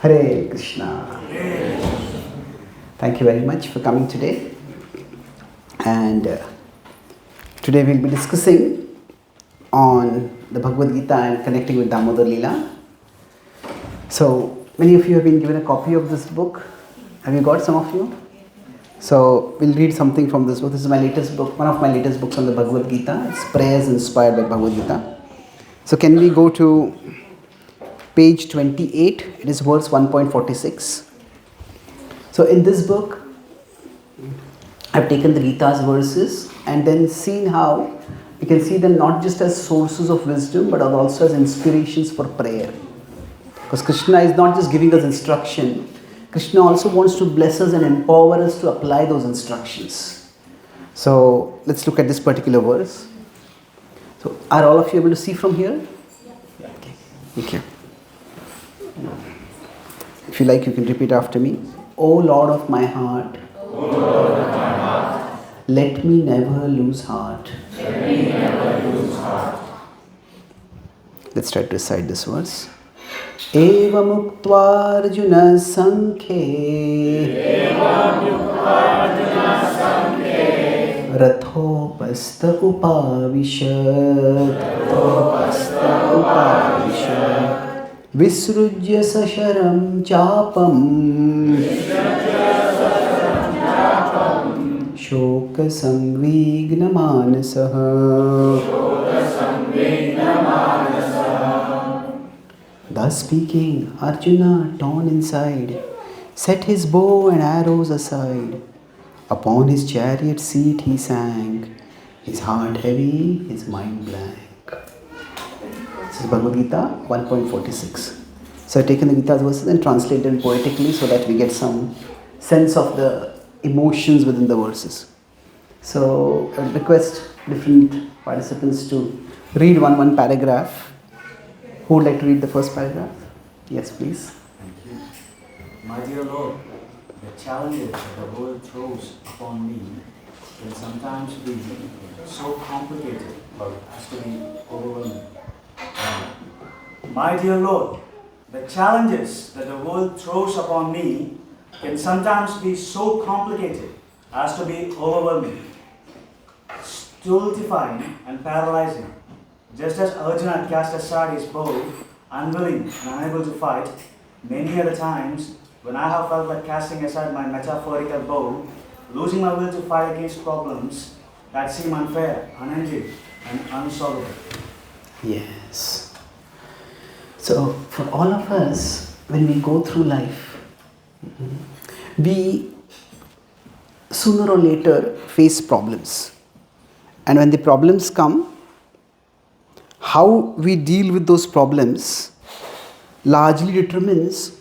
Hare Krishna. Thank you very much for coming today. And today we'll be discussing on the Bhagavad Gita and connecting with Damodara Lila. So, many of you have been given a copy of this book. Have you got some of you? So, we'll read something from this book. This is my latest book, one of my latest books on the Bhagavad Gita. It's prayers inspired by Bhagavad Gita. So, can we go to page 28? It is verse 1.46. So, in this book, I've taken the Gita's verses and then seen how we can see them not just as sources of wisdom but also as inspirations for prayer. Because Krishna is not just giving us instruction, Krishna also wants to bless us and empower us to apply those instructions. So let's look at this particular verse. So are all of you able to see from here? Yeah. Okay. Thank you. If you like, you can repeat after me. O Lord of my heart, let me never lose heart. Let's try to recite this verse. Eva muktva Arjuna sankhe rathopastha upavishat visrujya sasharam chapam shoka samvigna manasaha. Thus speaking, Arjuna, torn inside, set his bow and arrows aside. Upon his chariot seat he sank, his heart heavy, his mind blank. This is Bhagavad Gita 1.46. So I've taken the Gita's verses and translated them poetically so that we get some sense of the emotions within the verses. So I request different participants to read one paragraph. Who would like to read the first paragraph? Yes, please. Thank you. My dear Lord, the challenges that the world throws upon me can sometimes be so complicated as to be overwhelming. My dear Lord, the challenges that the world throws upon me can sometimes be so complicated as to be overwhelming, stultifying and paralyzing. Just as Arjuna cast aside his bow, unwilling and unable to fight, many other times when I have felt like casting aside my metaphorical bow, losing my will to fight against problems that seem unfair, unending and unsolvable. Yes. So for all of us, when we go through life, we sooner or later face problems. And when the problems come, how we deal with those problems largely determines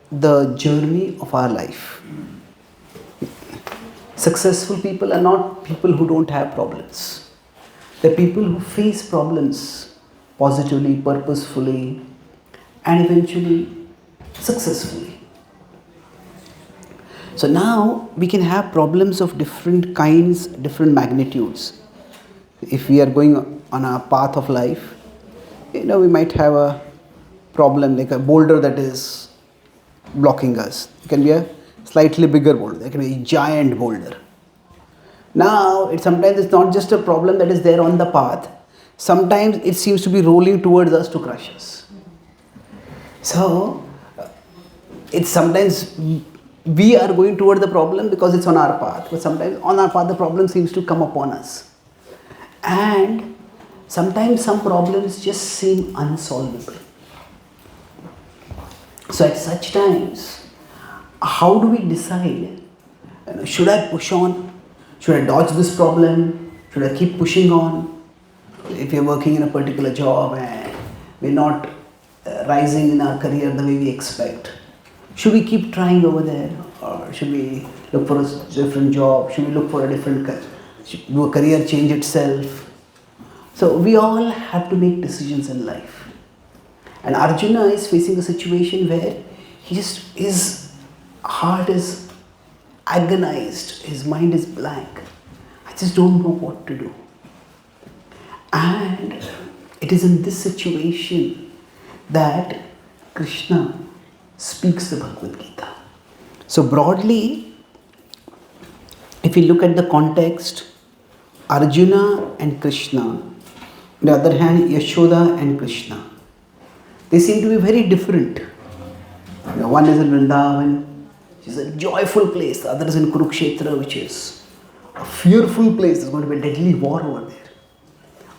the journey of our life. Successful people are not people who don't have problems. They're people who face problems positively, purposefully, and eventually successfully. So now we can have problems of different kinds, different magnitudes. If we are going on a path of life, we might have a problem like a boulder that is blocking us. It can be a slightly bigger boulder. It can be a giant boulder. Now, sometimes it's not just a problem that is there on the path. Sometimes it seems to be rolling towards us to crush us. So, it's sometimes we are going toward the problem because it's on our path. But sometimes on our path the problem seems to come upon us. And sometimes some problems just seem unsolvable. So at such times, how do we decide? Should I push on? Should I dodge this problem? Should I keep pushing on? If you're working in a particular job and we're not rising in our career the way we expect, should we keep trying over there? Or should we look for a different job? Should we look for a different do a career change itself? So we all have to make decisions in life. And Arjuna is facing a situation where his heart is agonized, his mind is blank. I just don't know what to do. And it is in this situation that Krishna speaks the Bhagavad Gita. So broadly, if you look at the context, Arjuna and Krishna, on the other hand, Yashoda and Krishna, they seem to be very different. One is in Vrindavan, which is a joyful place. The other is in Kurukshetra, which is a fearful place. There's going to be a deadly war over there.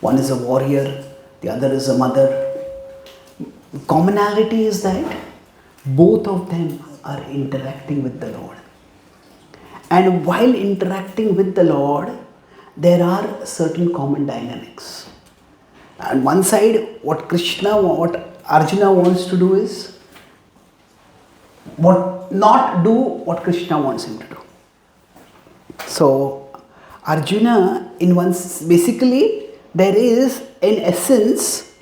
One is a warrior, the other is a mother. The commonality is that both of them are interacting with the Lord. And while interacting with the Lord, there are certain common dynamics. On one side, what Arjuna wants to do is not do what Krishna wants him to do. So Arjuna, basically there is, in essence,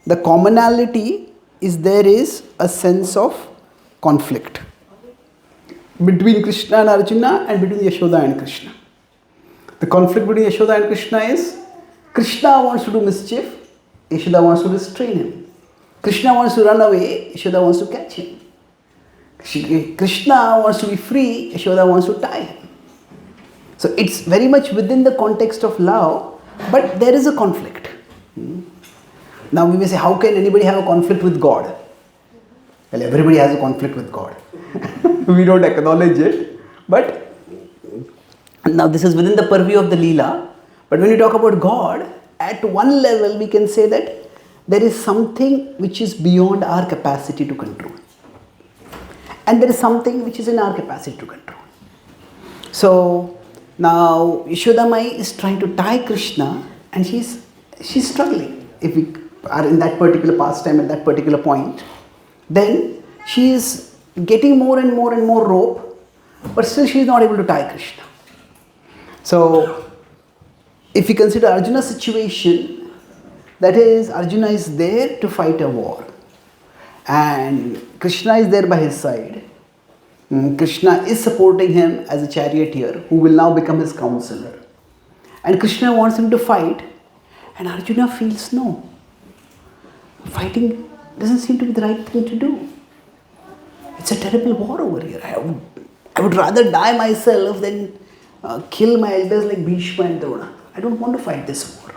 the commonality is there is a sense of conflict between Krishna and Arjuna and between Yashoda and Krishna. The conflict between Yashoda and Krishna is Krishna wants to do mischief, Yashoda wants to restrain him. Krishna wants to run away, Yashoda wants to catch him. Krishna wants to be free, Yashoda wants to tie him. So it's very much within the context of love, but there is a conflict. Now we may say, how can anybody have a conflict with God? Well, everybody has a conflict with God. We don't acknowledge it, but now this is within the purview of the Leela. But when you talk about God, at one level we can say that there is something which is beyond our capacity to control. And there is something which is in our capacity to control. So now Yashoda Mai is trying to tie Krishna and she's struggling. If we are in that particular pastime at that particular point, then she is getting more and more and more rope, but still she is not able to tie Krishna. So if we consider Arjuna's situation, that is, Arjuna is there to fight a war and Krishna is there by his side. Krishna is supporting him as a charioteer who will now become his counselor. And Krishna wants him to fight and Arjuna feels no. Fighting doesn't seem to be the right thing to do. It's a terrible war over here. I would rather die myself than kill my elders like Bhishma and Drona. I don't want to fight this war.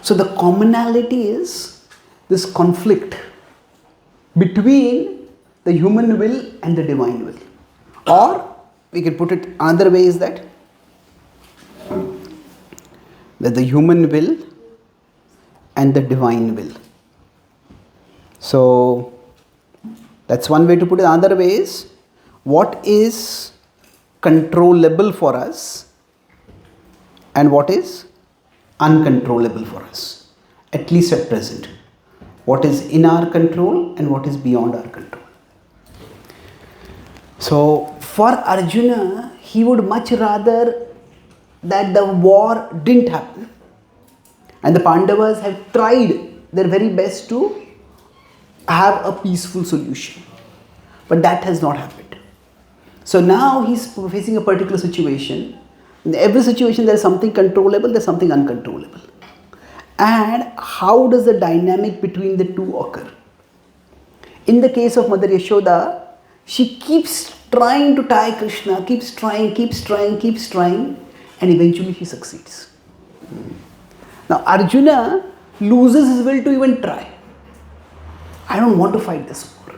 So the commonality is this conflict between the human will and the divine will. Or we can put it another way is that the human will and the divine will. So that's one way to put it. Another way is what is controllable for us and what is uncontrollable for us, at least at present. What is in our control and what is beyond our control. So for Arjuna, he would much rather that the war didn't happen. And the Pandavas have tried their very best to have a peaceful solution. But that has not happened. So now he's facing a particular situation. In every situation there is something controllable, there is something uncontrollable. And how does the dynamic between the two occur? In the case of Mother Yashoda, she keeps trying to tie Krishna, keeps trying, and eventually she succeeds. Now Arjuna loses his will to even try. I don't want to fight this war.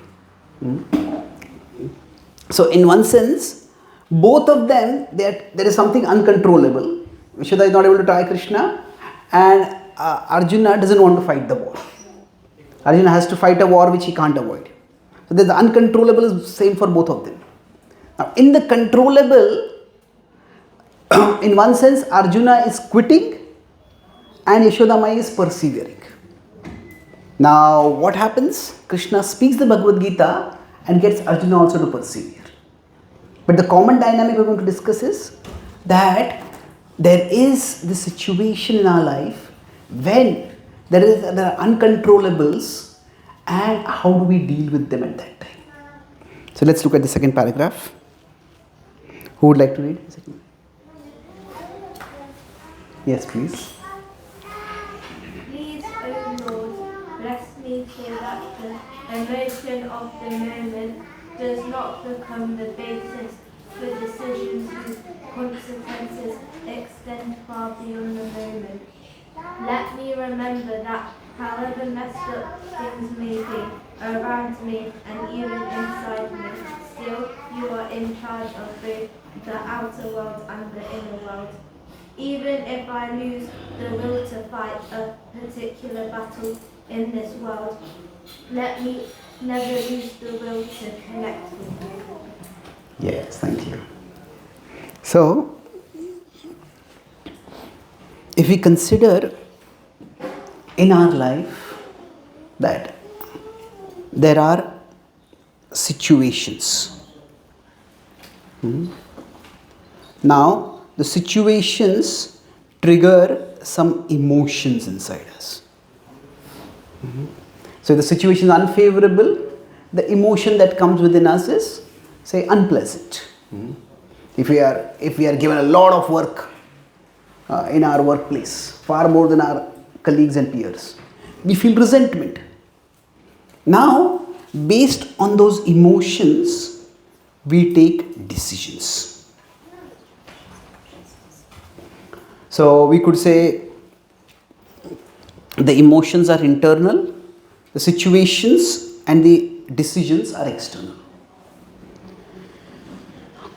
So in one sense, both of them, there is something uncontrollable. Yashoda is not able to tie Krishna and Arjuna doesn't want to fight the war. Arjuna has to fight a war which he can't avoid. So the uncontrollable is same for both of them. Now in the controllable, in one sense Arjuna is quitting and Yashoda Mai is persevering. Now what happens? Krishna speaks the Bhagavad Gita and gets Arjuna also to persevere. But the common dynamic we're going to discuss is that there is this situation in our life when there are uncontrollables and how do we deal with them at that time. So let's look at the second paragraph. Who would like to read? Yes, please. Please, O Lord, bless me so that the emotion of the moment does not become the basis for decisions whose consequences extend far beyond the moment. Let me remember that however messed up things may be around me and even inside me, still you are in charge of both the outer world and the inner world. Even if I lose the will to fight a particular battle in this world, let me never lose the will to connect with you. Yes, thank you. So, if we consider in our life that there are situations. Now, the situations trigger some emotions inside us. So, if the situation is unfavorable, the emotion that comes within us is, say, unpleasant. If we are given a lot of work in our workplace, far more than our colleagues and peers, we feel resentment. Now, based on those emotions, we take decisions. So, we could say the emotions are internal, the situations and the decisions are external.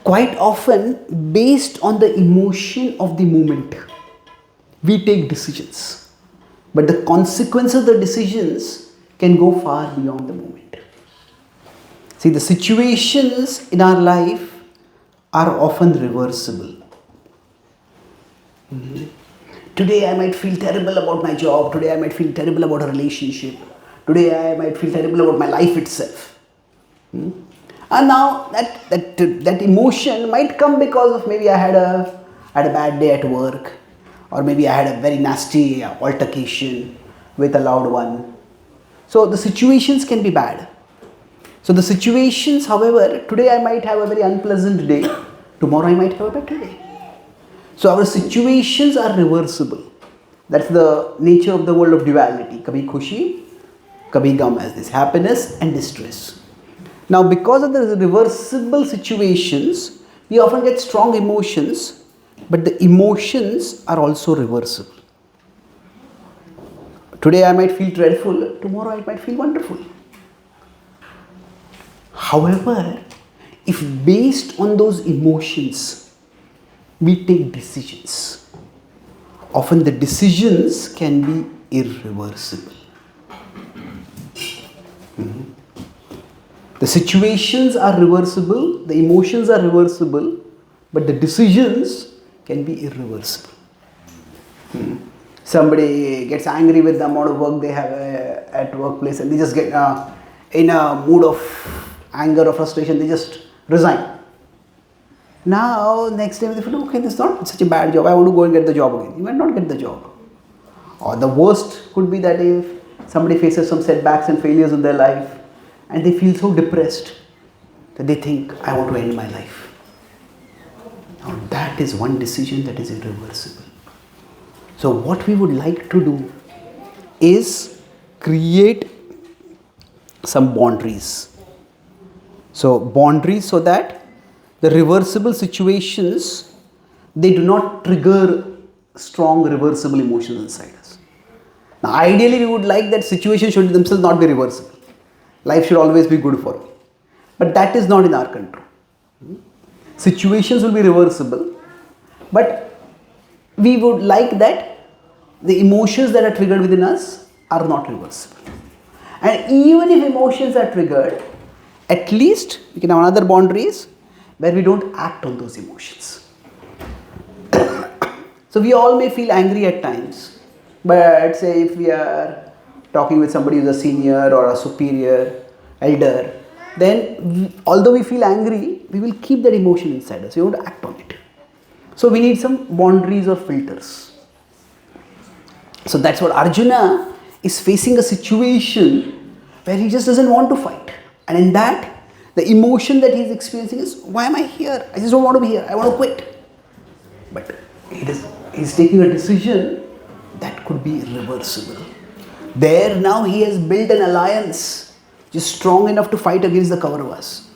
Quite often, based on the emotion of the moment, we take decisions. But the consequences of the decisions can go far beyond the moment. See, the situations in our life are often reversible. Today I might feel terrible about my job. Today I might feel terrible about a relationship. Today I might feel terrible about my life itself. And now that emotion might come because of maybe I had a bad day at work, or maybe I had a very nasty altercation with a loved one. So the situations can be bad. So the situations, however, today I might have a very unpleasant day, tomorrow I might have a better day. So our situations are reversible. That's the nature of the world of duality. Kabhi khushi, kabhi gum, as this happiness and distress. Now, because of the reversible situations, we often get strong emotions, but the emotions are also reversible. Today I might feel dreadful, tomorrow I might feel wonderful. However, if based on those emotions, we take decisions, often the decisions can be irreversible. The situations are reversible, the emotions are reversible, but the decisions can be irreversible. Somebody gets angry with the amount of work they have at workplace, and they just get in a mood of anger or frustration, they just resign. Now, next time they feel, okay, this is not such a bad job, I want to go and get the job again. You might not get the job. Or the worst could be that if somebody faces some setbacks and failures in their life, and they feel so depressed that they think, I want to end my life. Now, that is one decision that is irreversible. So, what we would like to do is create some boundaries. So, boundaries so that the reversible situations, they do not trigger strong reversible emotions inside us. Now, ideally, we would like that situations should themselves not be reversible. Life should always be good for me. But that is not in our control. Situations will be reversible, but we would like that the emotions that are triggered within us are not reversible. And even if emotions are triggered, at least we can have another boundaries where we don't act on those emotions. So we all may feel angry at times, but say if we are talking with somebody who's a senior or a superior, elder, then although we feel angry, we will keep that emotion inside us. We won't act on it. So we need some boundaries or filters. So that's what Arjuna is facing, a situation where he just doesn't want to fight. And in that, the emotion that he is experiencing is, why am I here? I just don't want to be here. I want to quit. But he's taking a decision that could be irreversible. There now he has built an alliance just strong enough to fight against the Kauravas.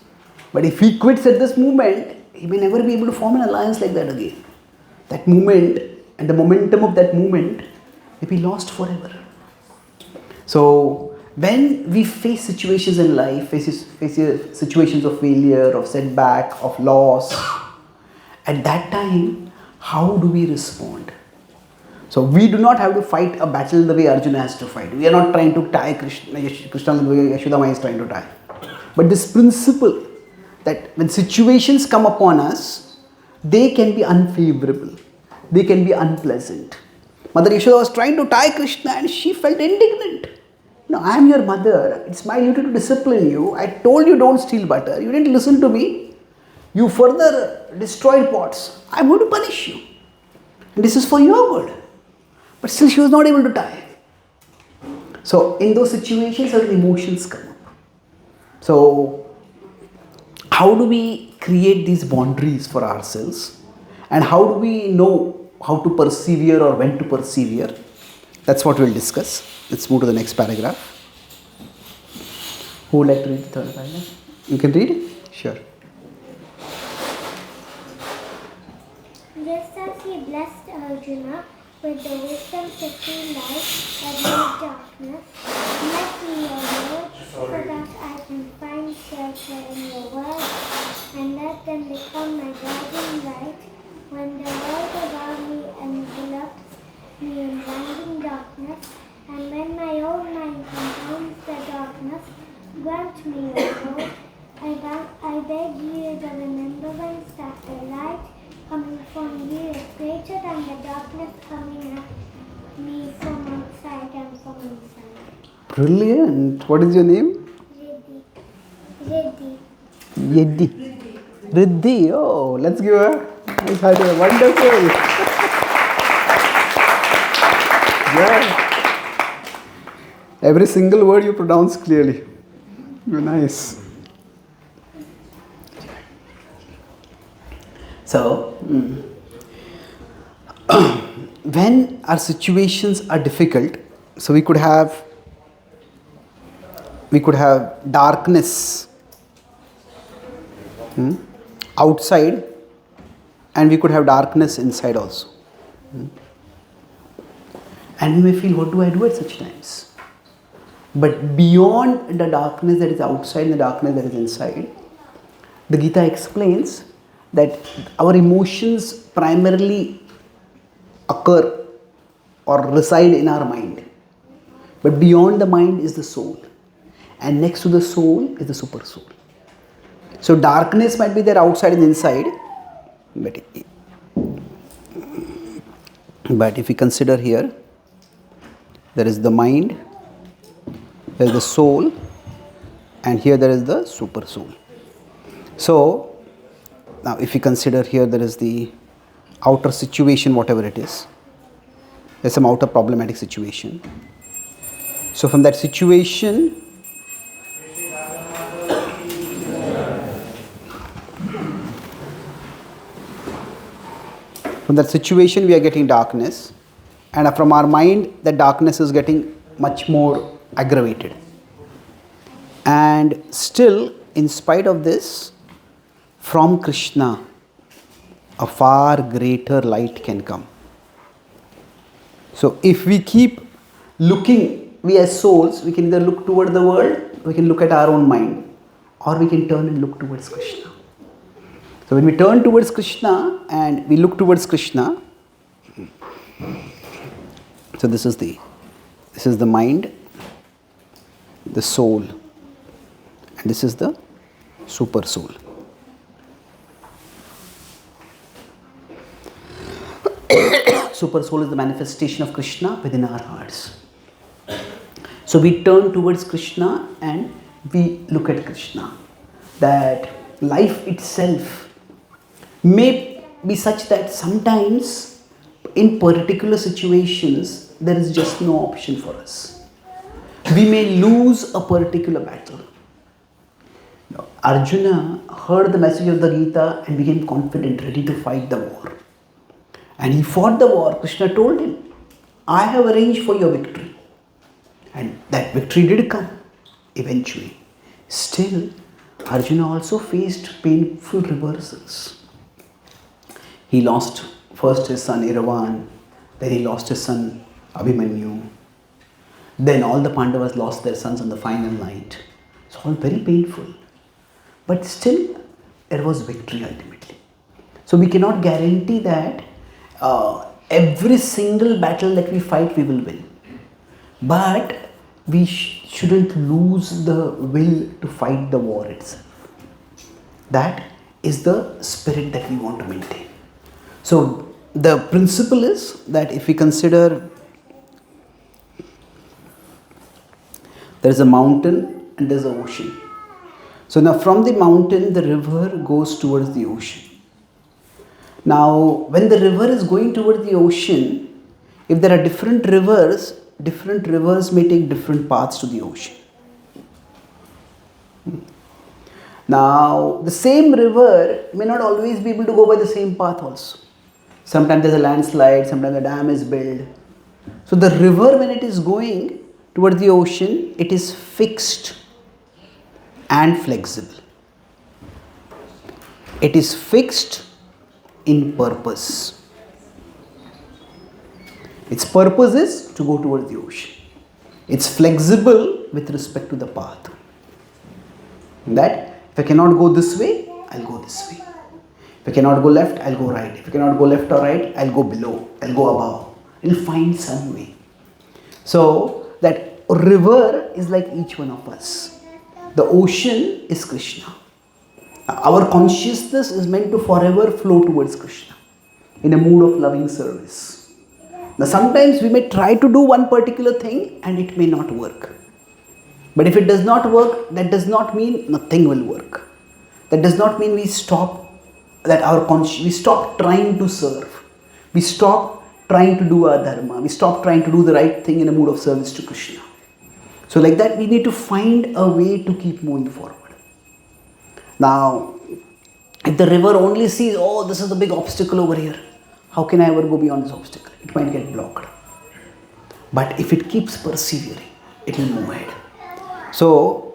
But if he quits at this moment, he may never be able to form an alliance like that again. That moment and the momentum of that movement may be lost forever. So when we face situations in life, face situations of failure, of setback, of loss, at that time, how do we respond? So we do not have to fight a battle the way Arjuna has to fight. We are not trying to tie Krishna the way Yashodama is trying to tie. But this principle that when situations come upon us, they can be unfavorable. They can be unpleasant. Mother Yashoda was trying to tie Krishna and she felt indignant. No, I am your mother. It's my duty to discipline you. I told you don't steal butter. You didn't listen to me. You further destroyed pots. I am going to punish you. And this is for your good. But still she was not able to tie. So in those situations, certain emotions come up. So how do we create these boundaries for ourselves? And how do we know how to persevere or when to persevere? That's what we'll discuss. Let's move to the next paragraph. Who would like to read the third paragraph? You can read it? Sure. Just as he blessed Arjuna with the wisdom to see light amid darkness, bless me, O Lord, so that I can find shelter in your word, and let them become my guiding light when the world around me envelops me in blinding darkness, and when my own mind confounds the darkness. Grant me, O Lord, I beg you the remembrance that the light coming from you is greater than the darkness coming at me from outside and from inside. Brilliant. What is your name? Riddhi. Yeddi. Riddhi. Oh, let's give her a nice high five. Wonderful. Yeah. Every single word you pronounce clearly. You're nice. So, when our situations are difficult, so we could have darkness outside, and we could have darkness inside also. And we may feel, what do I do at such times? But beyond the darkness that is outside and the darkness that is inside, the Gita explains that our emotions primarily occur or reside in our mind. But beyond the mind is the soul. And next to the soul is the super soul. So darkness might be there outside and inside. But if we consider here, there is the mind, there is the soul, and here there is the super soul. So now if we consider here, there is the outer situation, whatever it is. There's some outer problematic situation. So from that situation, we are getting darkness, and from our mind, the darkness is getting much more aggravated. And still, in spite of this, from Krishna, a far greater light can come. So if we keep looking, we as souls, we can either look toward the world, we can look at our own mind, or we can turn and look towards Krishna. So when we turn towards Krishna and we look towards Krishna, so this is the mind, the soul, and this is the super soul. Super soul is the manifestation of Krishna within our hearts. So we turn towards Krishna and we look at Krishna. That life itself may be such that sometimes in particular situations there is just no option for us. We may lose a particular battle. Arjuna heard the message of the Gita and became confident, ready to fight the war. And he fought the war. Krishna told him, I have arranged for your victory. And that victory did come eventually. Still, Arjuna also faced painful reversals. He lost first his son Iravan, then he lost his son Abhimanyu. Then all the Pandavas lost their sons on the final night. It's all very painful. But still, there was victory ultimately. So we cannot guarantee that every single battle that we fight, we will win. But we shouldn't lose the will to fight the war itself. That is the spirit that we want to maintain. So the principle is that if we consider there is a mountain and there is an ocean. So now from the mountain, the river goes towards the ocean. Now when the river is going towards the ocean, if there are different rivers may take different paths to the ocean. Now the same river may not always be able to go by the same path also. Sometimes there's a landslide, sometimes a dam is built. So the river, when it is going towards the ocean, it is fixed and flexible. It is fixed in purpose. Its purpose is to go towards the ocean. It's flexible with respect to the path. That if I cannot go this way, I'll go this way. If I cannot go left, I'll go right. If I cannot go left or right, I'll go below, I'll go above. I'll find some way. So that river is like each one of us. The ocean is Krishna. Our consciousness is meant to forever flow towards Krishna in a mood of loving service. Now sometimes we may try to do one particular thing and it may not work. But if it does not work, that does not mean nothing will work. That does not mean we stop we stop trying to serve. We stop trying to do our dharma. We stop trying to do the right thing in a mood of service to Krishna. So like that, we need to find a way to keep moving forward. Now, if the river only sees, oh, this is a big obstacle over here, how can I ever go beyond this obstacle? It might get blocked. But if it keeps persevering, it will move ahead. So,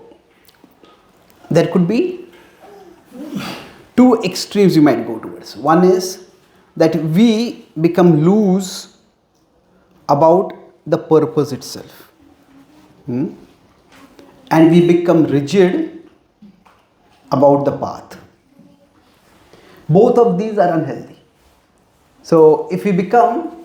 there could be two extremes you might go towards. One is that we become loose about the purpose itself. And we become rigid about the path. Both of these are unhealthy. So if we become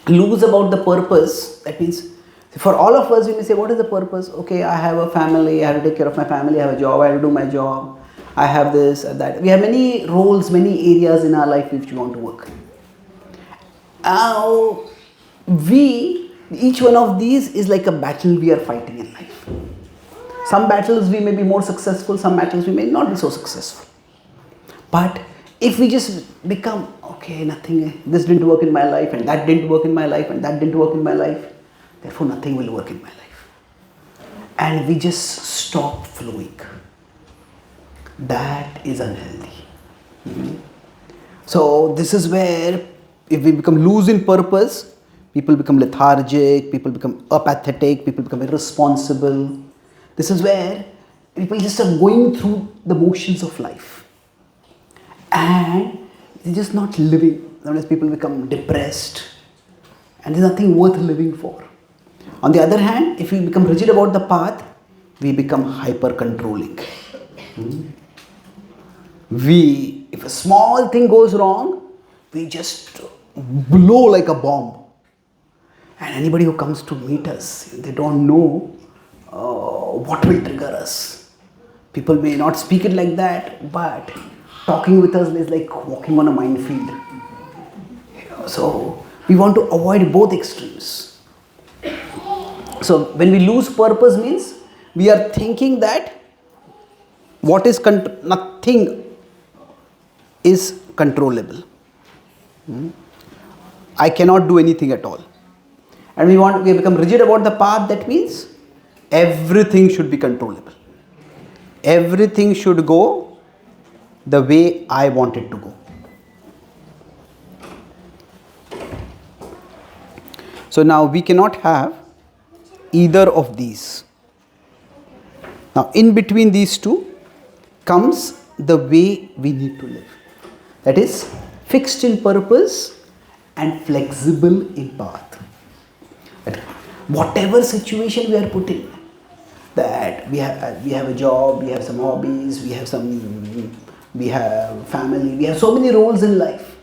loose about the purpose, that means for all of us, we may say, what is the purpose? Okay, I have a family, I have to take care of my family, I have a job, I have to do my job, I have this and that. We have many roles, many areas in our life which we want to work. Now, each one of these is like a battle we are fighting in life. Some battles we may be more successful, some battles we may not be so successful. But if we just become, okay, nothing, this didn't work in my life, and that didn't work in my life, and that didn't work in my life, therefore nothing will work in my life. And we just stop flowing. That is unhealthy. So this is where if we become loose in purpose, people become lethargic, people become apathetic, people become irresponsible. This is where people just are going through the motions of life. And they're just not living. Sometimes people become depressed and there's nothing worth living for. On the other hand, if we become rigid about the path, we become hyper-controlling. If a small thing goes wrong, we just blow like a bomb. And anybody who comes to meet us, they don't know what will trigger us. People may not speak it like that, but talking with us is like walking on a minefield. So we want to avoid both extremes. So when we lose purpose means we are thinking that nothing is controllable. I cannot do anything at all. And we become rigid about the path. That means everything should be controllable. Everything should go the way I want it to go. So now we cannot have either of these. Now, in between these two comes the way we need to live. That is, fixed in purpose and flexible in path. That whatever situation we are put in, that we have a job, we have some hobbies, we have family, we have so many roles in life.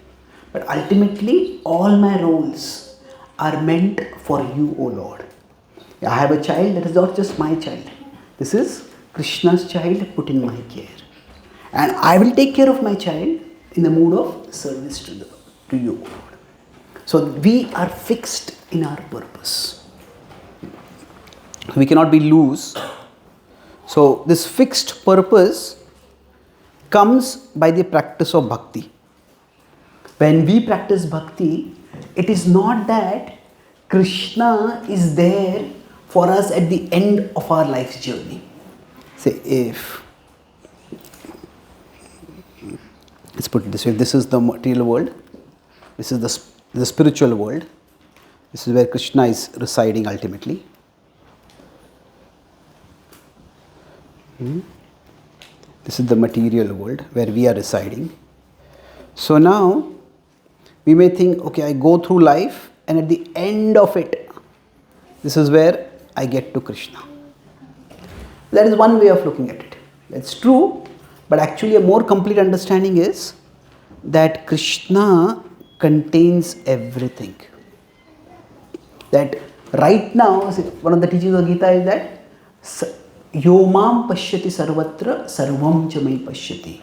But ultimately, all my roles are meant for you, O Lord. I have a child, that is not just my child. This is Krishna's child put in my care. And I will take care of my child in the mood of service to you, O Lord. So we are fixed in our purpose. We cannot be loose. So this fixed purpose comes by the practice of bhakti. When we practice bhakti, it is not that Krishna is there for us at the end of our life's journey. Say, if, let's put it this way, this is the material world, this is the spiritual world, this is where Krishna is residing ultimately. This is the material world where we are residing. So now, we may think, okay, I go through life and at the end of it, this is where I get to Krishna. That is one way of looking at it. That's true, but actually a more complete understanding is that Krishna contains everything. That right now, one of the teachings of Gita is that Yomam pashyati sarvatra sarvam cha mai pashyati.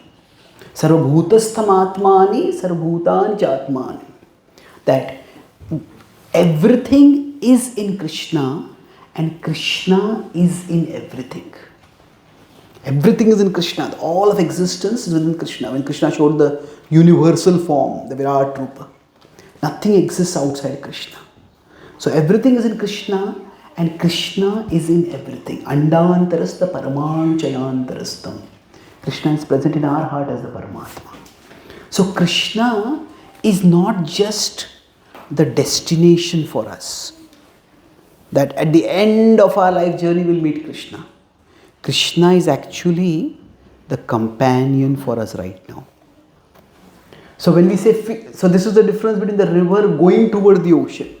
Sarvabhutastham atmani sarvabhutan cha atmani. That everything is in Krishna and Krishna is in everything. Everything is in Krishna. All of existence is within Krishna. When Krishna showed the universal form, the Virat Rupa, nothing exists outside Krishna. So everything is in Krishna and Krishna is in everything. Andantarastha paramanchayantarastham. Krishna is present in our heart as the Paramatma. So Krishna is not just the destination for us. That at the end of our life journey we'll meet Krishna. Krishna is actually the companion for us right now. So when we say, so this is the difference between the river going toward the ocean.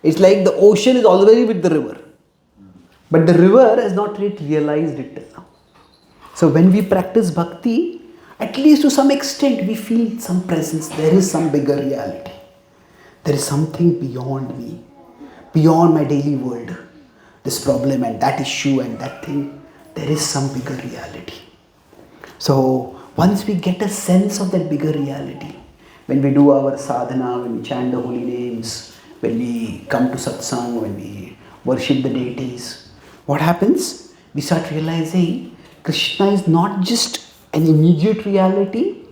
It's like the ocean is already with the river. But the river has not yet realized it till now. So when we practice bhakti, at least to some extent we feel some presence. There is some bigger reality. There is something beyond me, beyond my daily world. This problem and that issue and that thing, there is some bigger reality. So once we get a sense of that bigger reality, when we do our sadhana, when we chant the holy names, when we come to satsang, when we worship the deities, what happens? We start realizing Krishna is not just an immediate reality,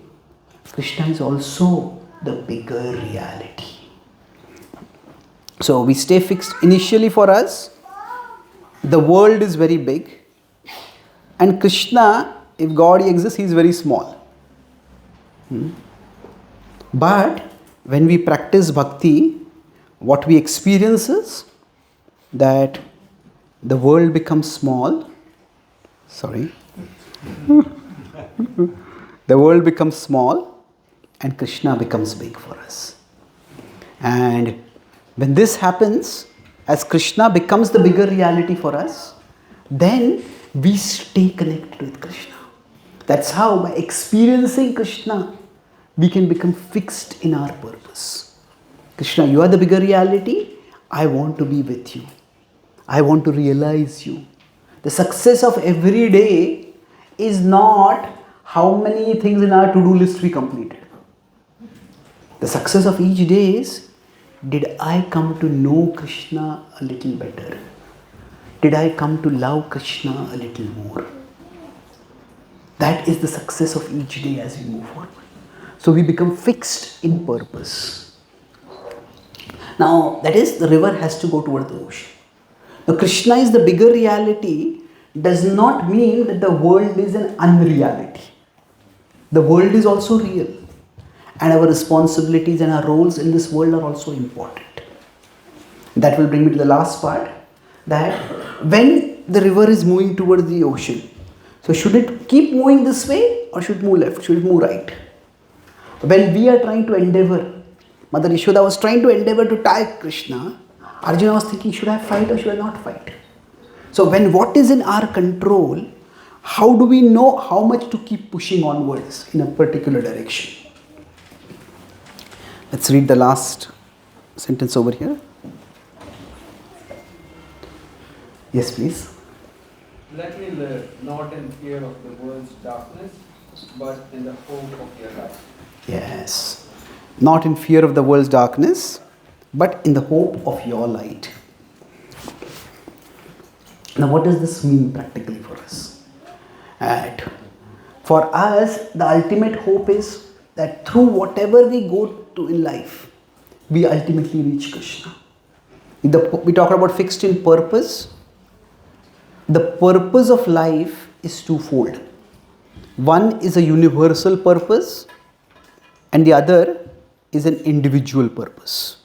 Krishna is also the bigger reality. So we stay fixed. Initially for us, the world is very big and Krishna, if God exists, he is very small. But when we practice bhakti, what we experience is that the world becomes small. The world becomes small and Krishna becomes big for us. And when this happens, as Krishna becomes the bigger reality for us, then we stay connected with Krishna. That's how, by experiencing Krishna, we can become fixed in our purpose. Krishna, you are the bigger reality. I want to be with you. I want to realize you. The success of every day is not how many things in our to-do list we completed. The success of each day is, did I come to know Krishna a little better? Did I come to love Krishna a little more? That is the success of each day as we move forward. So we become fixed in purpose. Now, that is, the river has to go toward the ocean. Now, Krishna is the bigger reality does not mean that the world is an unreality. The world is also real. And our responsibilities and our roles in this world are also important. That will bring me to the last part. That when the river is moving towards the ocean. So should it keep moving this way or should it move left? Should it move right? When we are trying to endeavor, Mother Yashoda was trying to endeavor to tie Krishna, Arjuna was thinking, should I fight or should I not fight? So when what is in our control, how do we know how much to keep pushing onwards in a particular direction? Let's read the last sentence over here. Yes, please. Let me live, not in fear of the world's darkness, but in the hope of your light. Yes. Not in fear of the world's darkness, but in the hope of your light. Now, what does this mean practically for us? And for us, the ultimate hope is that through whatever we go to in life, we ultimately reach Krishna. We talk about fixed in purpose. The purpose of life is twofold. One is a universal purpose, and the other is an individual purpose.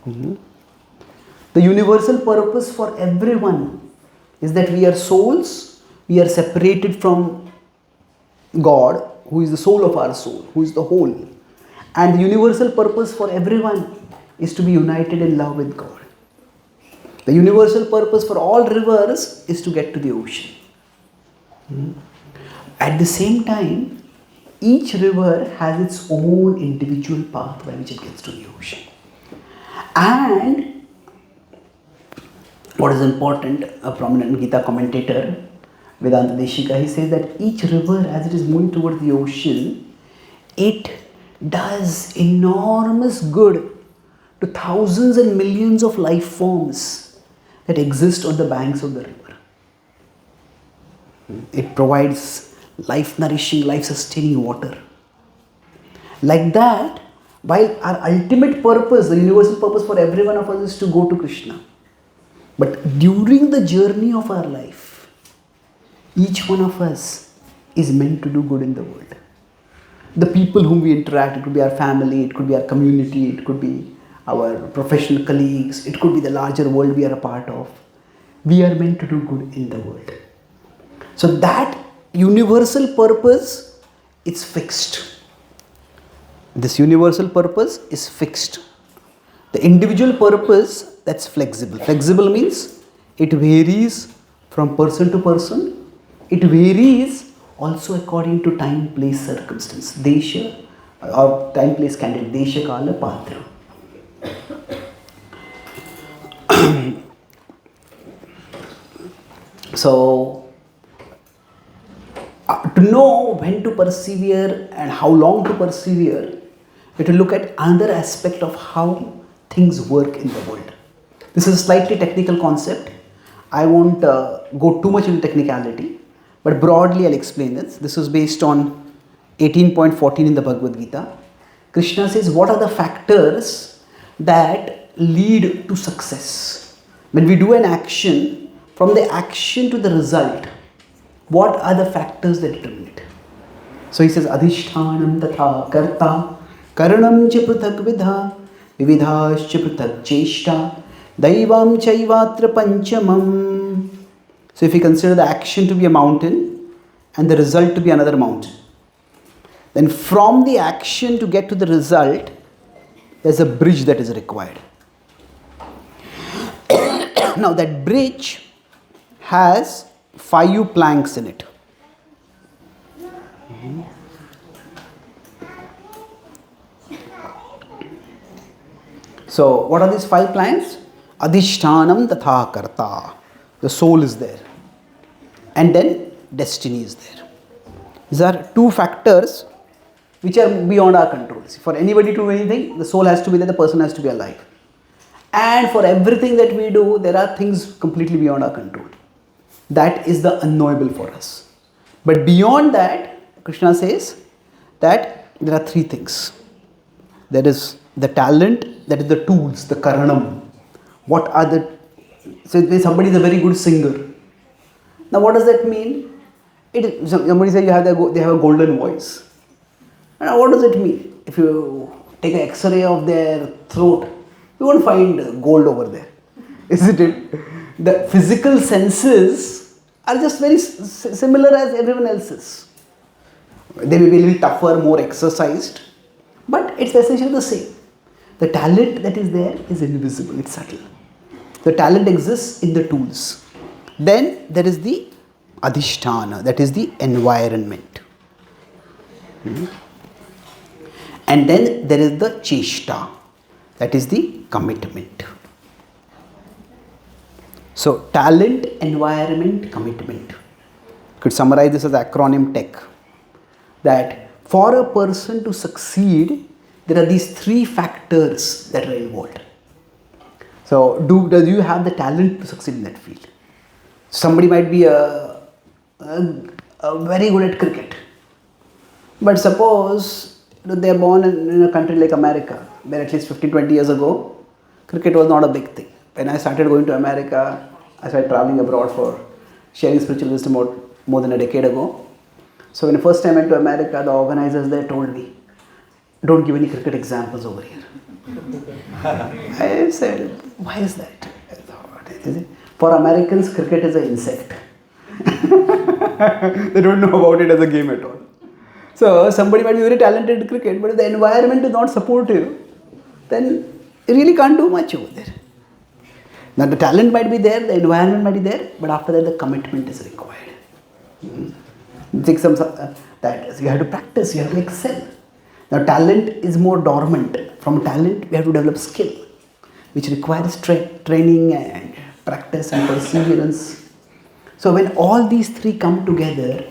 The universal purpose for everyone is that we are souls, we are separated from God, who is the soul of our soul, who is the whole. And the universal purpose for everyone is to be united in love with God. The universal purpose for all rivers is to get to the ocean. At the same time, each river has its own individual path by which it gets to the ocean. And what is important, a prominent Gita commentator, Vedanta Deshika, he says that each river, as it is moving towards the ocean, it does enormous good to thousands and millions of life forms that exist on the banks of the river. It provides life-nourishing, life-sustaining water. Like that, while our ultimate purpose, the universal purpose for every one of us is to go to Krishna. But during the journey of our life, each one of us is meant to do good in the world. The people whom we interact, it could be our family, it could be our community, it could be our professional colleagues, it could be the larger world we are a part of. We are meant to do good in the world. So that universal purpose is fixed. This universal purpose is fixed. The individual purpose, that's flexible. Flexible means it varies from person to person. It varies also according to time, place, circumstance. Desha, or time, place, candidate. Desha, kala, patra. So, to know when to persevere and how long to persevere, we have to look at another aspect of how things work in the world. This is a slightly technical concept. I won't go too much into technicality, but broadly I'll explain this. This is based on 18.14 in the Bhagavad Gita. Krishna says, what are the factors that lead to success? When we do an action, from the action to the result, what are the factors that determine it? So he says, Adhishthānam tatha karta, karanam cha prathak vidha, vividhāscha prathak cheshta, daivam chaivatra panchamam. So if we consider the action to be a mountain and the result to be another mountain, then from the action to get to the result, there's a bridge that is required. Now that bridge has 5 planks in it. So what are these 5 planks? Adhishthānam tatha karta. The soul is there. And then destiny is there. These are 2 factors which are beyond our control. For anybody to do anything, the soul has to be there, the person has to be alive. And for everything that we do, there are things completely beyond our control. That is the unknowable for us. But beyond that, Krishna says that there are 3 things. There is the talent, that is the tools, the karanam. What are the... So somebody is a very good singer. Now what does that mean? Somebody says they have a golden voice. Now what does it mean? If you take an X-ray of their throat, you won't find gold over there, isn't it? The physical senses are just very similar as everyone else's. They may be a little tougher, more exercised, but it's essentially the same. The talent that is there is invisible, it's subtle. The talent exists in the tools. Then there is the adhisthana, that is the environment. And then there is the cheshta, that is the commitment. So talent, environment, commitment. You could summarize this as acronym TECH. That for a person to succeed, there are these three factors that are involved. So do you have the talent to succeed in that field? Somebody might be a very good at cricket. But suppose they are born in a country like America, where at least 15-20 years ago, cricket was not a big thing. When I started going to America, I started traveling abroad for sharing spiritual wisdom more than a decade ago. So when the first time I went to America, the organizers there told me, don't give any cricket examples over here. I said, why is that? I thought, for Americans, cricket is an insect. They don't know about it as a game at all. So somebody might be very talented in cricket, but if the environment is not supportive, then you really can't do much over there. Now the talent might be there, the environment might be there, but after that the commitment is required. Take some that you have to practice, you have to excel. Now talent is more dormant. From talent we have to develop skill, which requires training and practice and perseverance. So when all these three come together,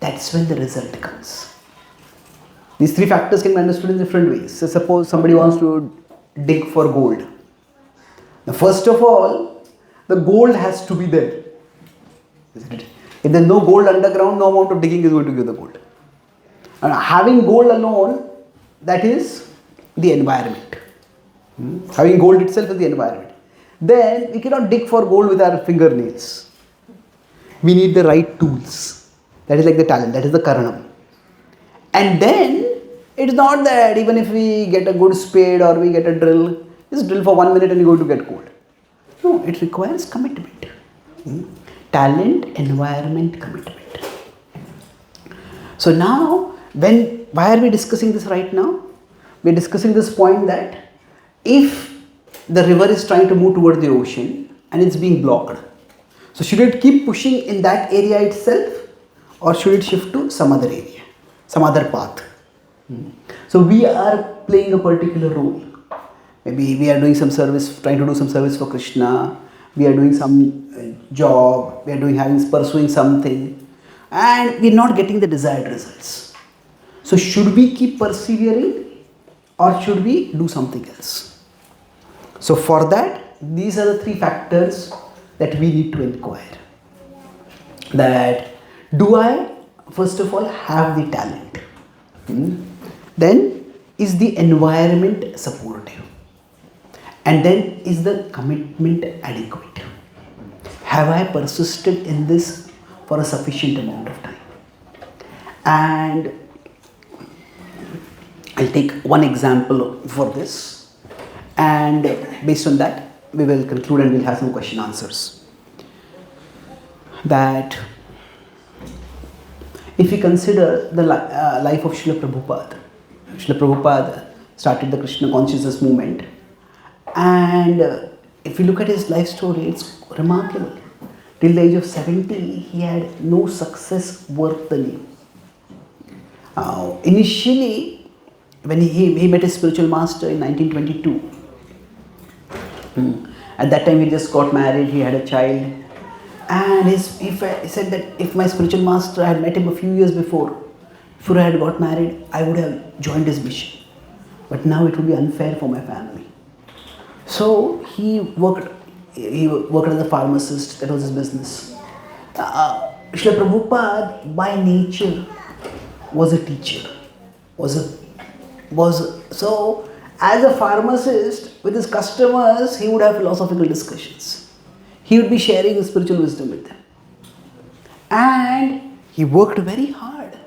that's when the result comes. These three factors can be understood in different ways. So suppose somebody wants to dig for gold. Now first of all, the gold has to be there. Isn't it? If there is no gold underground, no amount of digging is going to give the gold. And having gold alone, that is the environment. Having gold itself is the environment. Then we cannot dig for gold with our fingernails. We need the right tools. That is like the talent, that is the karanam. And then it's not that even if we get a good spade or we get a drill, just drill for 1 minute and you're going to get gold. No, it requires commitment. Talent, environment, commitment. So now, why are we discussing this right now? We are discussing this point that if the river is trying to move toward the ocean and it's being blocked, so should it keep pushing in that area itself or should it shift to some other area, some other path? So we are playing a particular role. Maybe we are doing some service, trying to do some service for Krishna. We are doing some job, we are pursuing something, and we are not getting the desired results. So should we keep persevering or should we do something else? So for that, these are the three factors that we need to inquire. That do I, first of all, have the talent? Then is the environment supportive? And then is the commitment adequate? Have I persisted in this for a sufficient amount of time? And I'll take one example for this, and based on that we will conclude and we'll have some question answers. That if we consider the life of Srila Prabhupada, Srila Prabhupada started the Krishna consciousness movement, and if you look at his life story, it's remarkable. Till the age of 70, he had no success worth the name. Initially, when he met his spiritual master in 1922, at that time he just got married, he had a child, and he said that if my spiritual master had met him a few years before I had got married, I would have joined his mission. But now it would be unfair for my family. So he worked as a pharmacist, that was his business. Srila Prabhupada by nature was a teacher. So as a pharmacist with his customers, he would have philosophical discussions. He would be sharing his spiritual wisdom with them. And he worked very hard.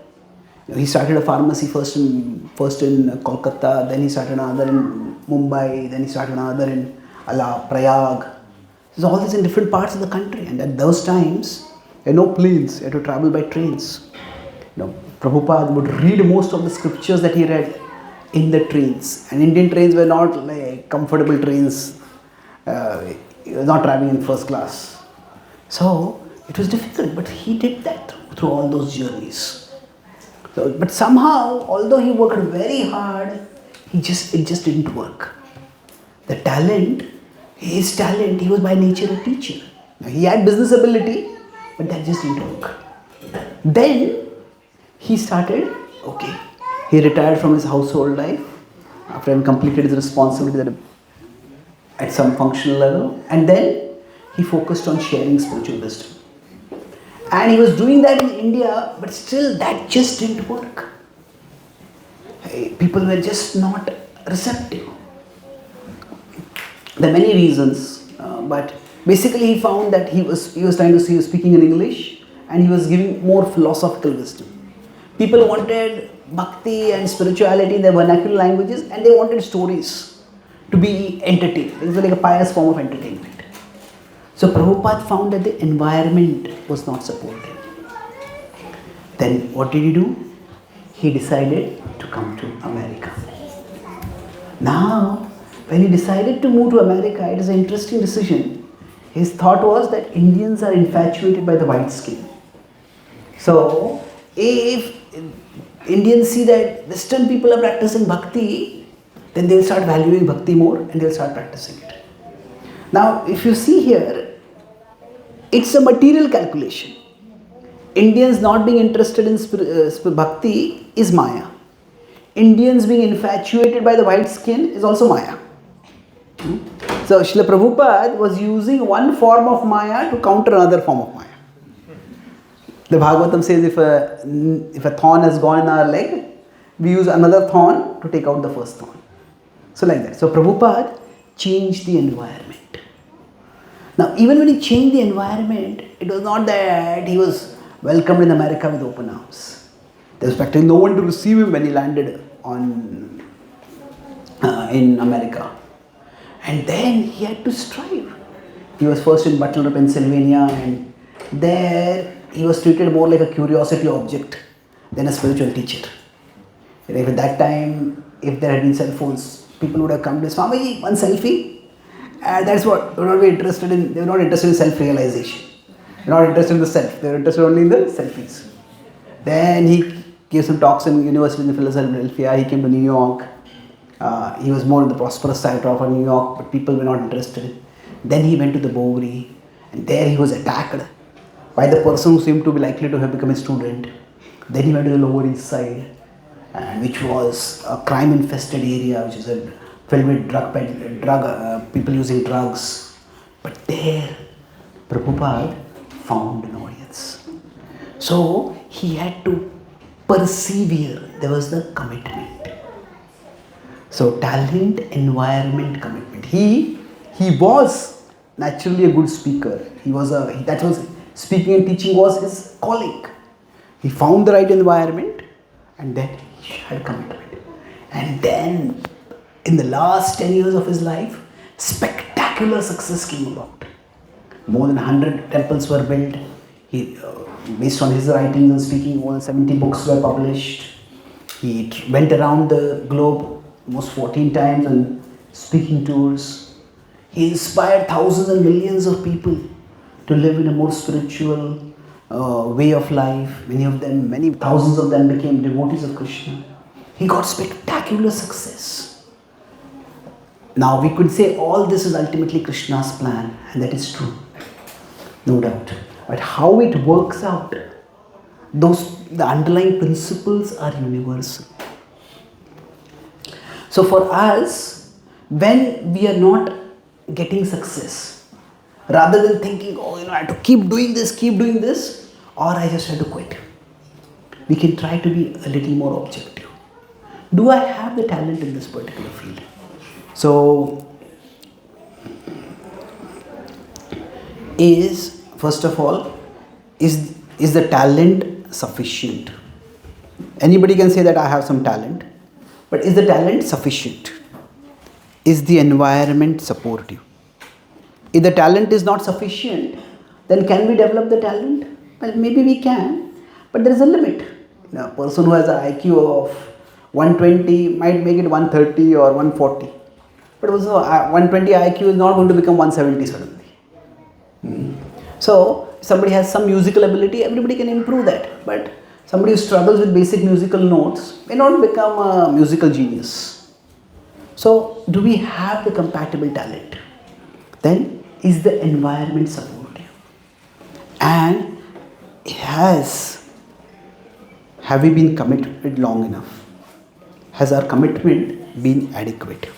He started a pharmacy first in Kolkata, then he started another in Mumbai, then he started another in Prayag. There's all this in different parts of the country, and at those times, there were no planes, you had to travel by trains. Prabhupada would read most of the scriptures that he read in the trains, and Indian trains were not like comfortable trains, he was not traveling in first class. So it was difficult, but he did that through all those journeys. So, but somehow, although he worked very hard, it just didn't work. The talent, his talent, he was by nature a teacher. Now, he had business ability, but that just didn't work. Then he started, he retired from his household life after having completed his responsibility at some functional level, and then he focused on sharing spiritual wisdom. And he was doing that in India, but still that just didn't work. People were just not receptive. There are many reasons, but basically he found that he was speaking in English, and he was giving more philosophical wisdom. People wanted bhakti and spirituality in their vernacular languages, and they wanted stories to be entertained. It was like a pious form of entertainment. So Prabhupada found that the environment was not supportive. Then what did he do? He decided to come to America. Now, when he decided to move to America, it is an interesting decision. His thought was that Indians are infatuated by the white skin. So, if Indians see that Western people are practicing bhakti, then they will start valuing bhakti more and they will start practicing it. Now, if you see here, it's a material calculation. Indians not being interested in bhakti is Maya. Indians being infatuated by the white skin is also Maya. So, Srila Prabhupada was using one form of Maya to counter another form of Maya. The Bhagavatam says if a thorn has gone in our leg, we use another thorn to take out the first thorn. So like that. So Prabhupada changed the environment. Now even when he changed the environment, it was not that he was welcomed in America with open arms. There was practically no one to receive him when he landed in America. And then he had to strive. He was first in Butler, Pennsylvania, and there he was treated more like a curiosity object than a spiritual teacher. At that time, if there had been cell phones, people would have come to Swamiji, one selfie. And that's what they were not interested in. They were not interested in self-realization. They were not interested in the self. They were interested only in the selfies. Then he gave some talks in University in Philadelphia. He came to New York. He was more on the prosperous side of New York, but people were not interested. Then he went to the Bowery, and there he was attacked by the person who seemed to be likely to have become a student. Then he went to the Lower East Side, which was a crime-infested area, which is filled with people using drugs. But there, Prabhupada found an audience. So he had to persevere. There was the commitment. So talent, environment, commitment. He was naturally a good speaker. Speaking and teaching was his calling. He found the right environment, and then he had commitment. And then, in the last 10 years of his life, spectacular success came about. More than 100 temples were built. Based on his writings and speaking, more than 70 books were published. He went around the globe almost 14 times on speaking tours. He inspired thousands and millions of people to live in a more spiritual way of life. Many thousands of them became devotees of Krishna. He got spectacular success. Now we could say all this is ultimately Krishna's plan, and that is true, no doubt. But how it works out, the underlying principles are universal. So for us, when we are not getting success, rather than thinking, I have to keep doing this, or I just have to quit, we can try to be a little more objective. Do I have the talent in this particular field? So, first of all, is the talent sufficient? Anybody can say that I have some talent, but is the talent sufficient? Is the environment supportive? If the talent is not sufficient, then can we develop the talent? Well, maybe we can, but there is a limit. A person who has an IQ of 120 might make it 130 or 140. But also 120 IQ is not going to become 170 suddenly. So, somebody has some musical ability, everybody can improve that. But somebody who struggles with basic musical notes may not become a musical genius. So, do we have the compatible talent? Then, is the environment supportive? And have we been committed long enough? Has our commitment been adequate?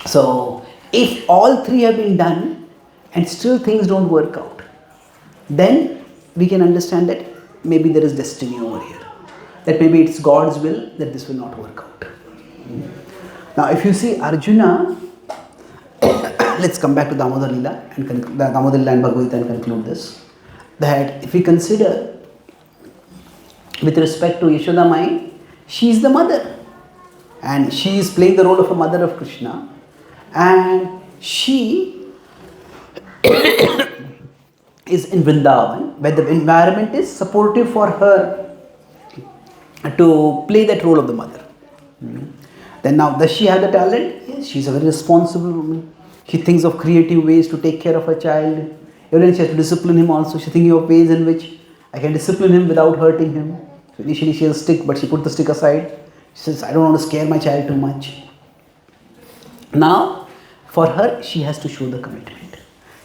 So, if all three have been done and still things don't work out, then we can understand that maybe there is destiny over here. That maybe it's God's will that this will not work out. Now, if you see Arjuna, let's come back to Damodara Lila and Damodara Lila and Bhagavad Gita and conclude this. That if we consider with respect to Yashoda Mai, she is the mother and she is playing the role of a mother of Krishna, and she is in Vrindavan where the environment is supportive for her to play that role of the mother. Then now, does she have the talent? Yes, she is a very responsible woman. She thinks of creative ways to take care of her child. Even she has to discipline him also. She's thinking of ways in which I can discipline him without hurting him. So initially she has a stick, but she put the stick aside. She says, I don't want to scare my child too much. Now, for her, she has to show the commitment.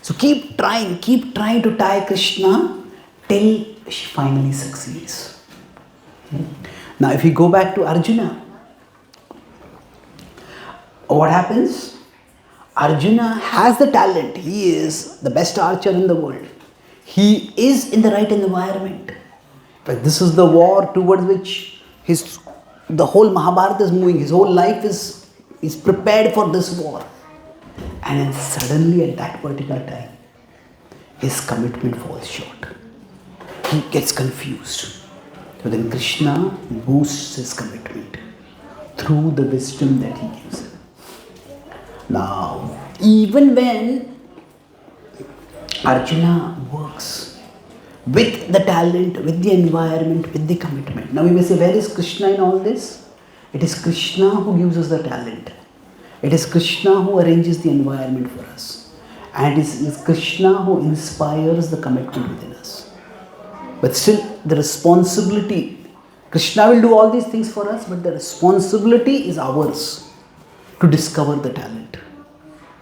So keep trying to tie Krishna till she finally succeeds. Now, if we go back to Arjuna, what happens? Arjuna has the talent. He is the best archer in the world. He is in the right environment. But this is the war towards which the whole Mahabharata is moving. His whole life is prepared for this war. And then suddenly at that particular time, his commitment falls short. He gets confused. So then Krishna boosts his commitment through the wisdom that he gives him. Now, even when Arjuna works with the talent, with the environment, with the commitment. Now we may say, where is Krishna in all this? It is Krishna who gives us the talent. It is Krishna who arranges the environment for us. And it is Krishna who inspires the commitment within us. But still, the responsibility, Krishna will do all these things for us, but the responsibility is ours to discover the talent.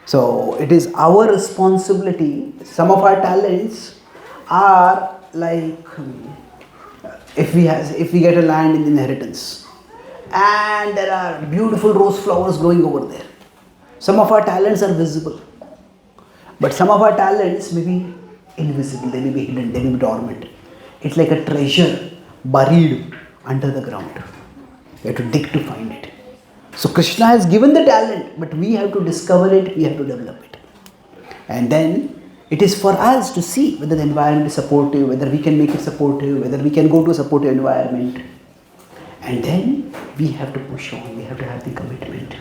So it is our responsibility. Some of our talents are like if we get a land in inheritance and there are beautiful rose flowers growing over there. Some of our talents are visible, but some of our talents may be invisible, they may be hidden, they may be dormant. It's like a treasure buried under the ground. We have to dig to find it. So Krishna has given the talent, but we have to discover it, we have to develop it. And then it is for us to see whether the environment is supportive, whether we can make it supportive, whether we can go to a supportive environment. And then we have to push on, we have to have the commitment.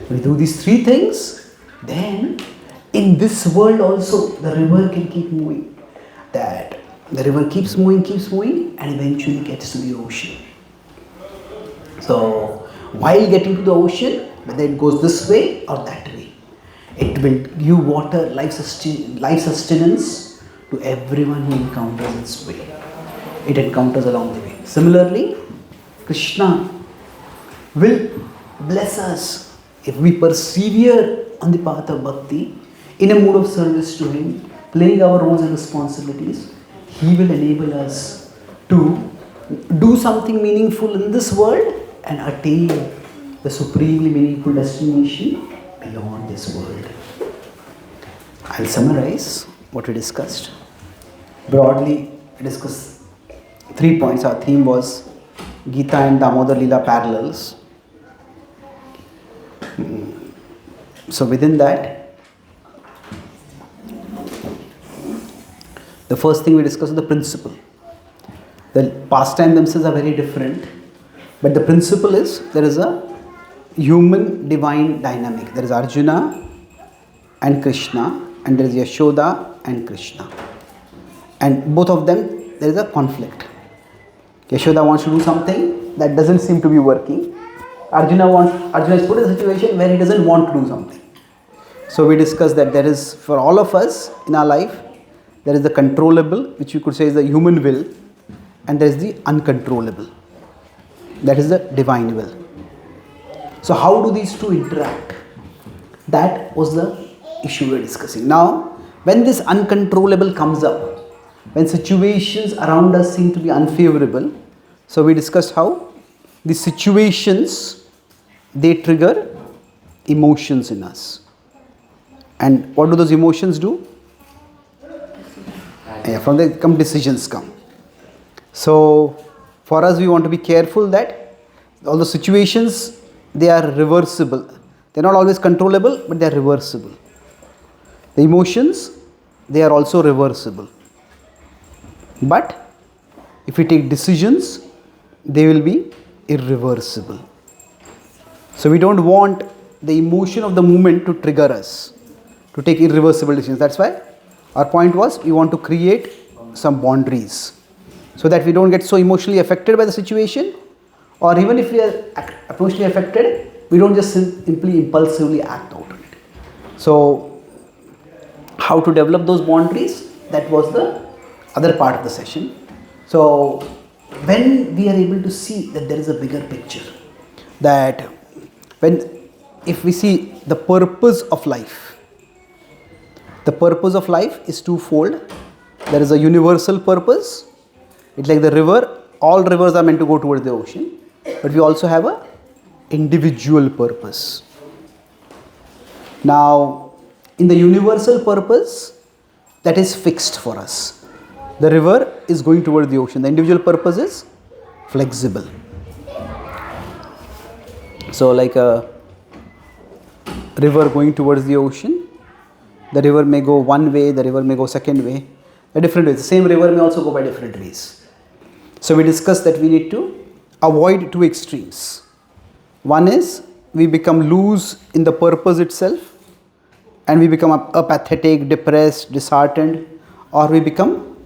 When we do these three things, then in this world also the river can keep moving. That the river keeps moving and eventually gets to the ocean. So while getting to the ocean, whether it goes this way or that way, it will give water, life sustenance to everyone who encounters its way. It encounters along the way. Similarly, Krishna will bless us if we persevere on the path of bhakti, in a mood of service to him, playing our roles and responsibilities. He will enable us to do something meaningful in this world and attain the supremely meaningful destination beyond this world. I'll summarize what we discussed. Broadly, we discussed 3 points. Our theme was Gita and Damodara Lila parallels. So within that, the first thing we discussed was the principle. The pastime themselves are very different, but the principle is there is a human divine dynamic. There is Arjuna and Krishna, and there is Yashoda and Krishna. And both of them, there is a conflict. Yashoda wants to do something that doesn't seem to be working. Arjuna is put in a situation where he doesn't want to do something. So we discussed that there is, for all of us in our life, there is the controllable, which you could say is the human will, and there is the uncontrollable. That is the divine will. So how do these two interact? That was the issue we were discussing. Now, when this uncontrollable comes up, when situations around us seem to be unfavorable, so we discussed how the situations, they trigger emotions in us. And what do those emotions do? From there come decisions come. So for us, we want to be careful that all the situations, they are reversible. They are not always controllable, but they are reversible. The emotions, they are also reversible. But if we take decisions, they will be irreversible. So we don't want the emotion of the moment to trigger us to take irreversible decisions. That's why our point was we want to create some boundaries so that we don't get so emotionally affected by the situation, or even if we are emotionally affected, we don't just simply impulsively act out on it. So how to develop those boundaries, that was the other part of the session. So when we are able to see that there is a bigger picture, that if we see the purpose of life, the purpose of life is twofold. There is a universal purpose. It's like the river. All rivers are meant to go towards the ocean. But we also have a individual purpose. Now, in the universal purpose, that is fixed for us. The river is going towards the ocean. The individual purpose is flexible. So like a river going towards the ocean, the river may go one way, the river may go second way, a different way. The same river may also go by different ways. So we discussed that we need to avoid two extremes. One is we become loose in the purpose itself and we become apathetic, depressed, disheartened, or we become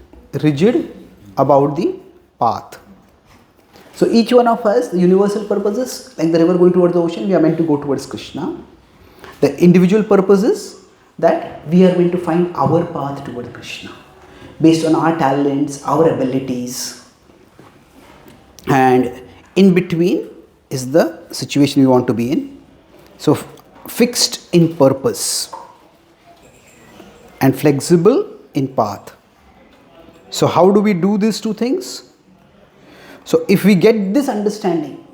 rigid about the path. So each one of us, the universal purposes, like the river going towards the ocean, we are meant to go towards Krishna. The individual purposes, that we are meant to find our path towards Krishna based on our talents, our abilities, and in between is the situation we want to be in. So fixed in purpose and flexible in path. So how do we do these two things? So if we get this understanding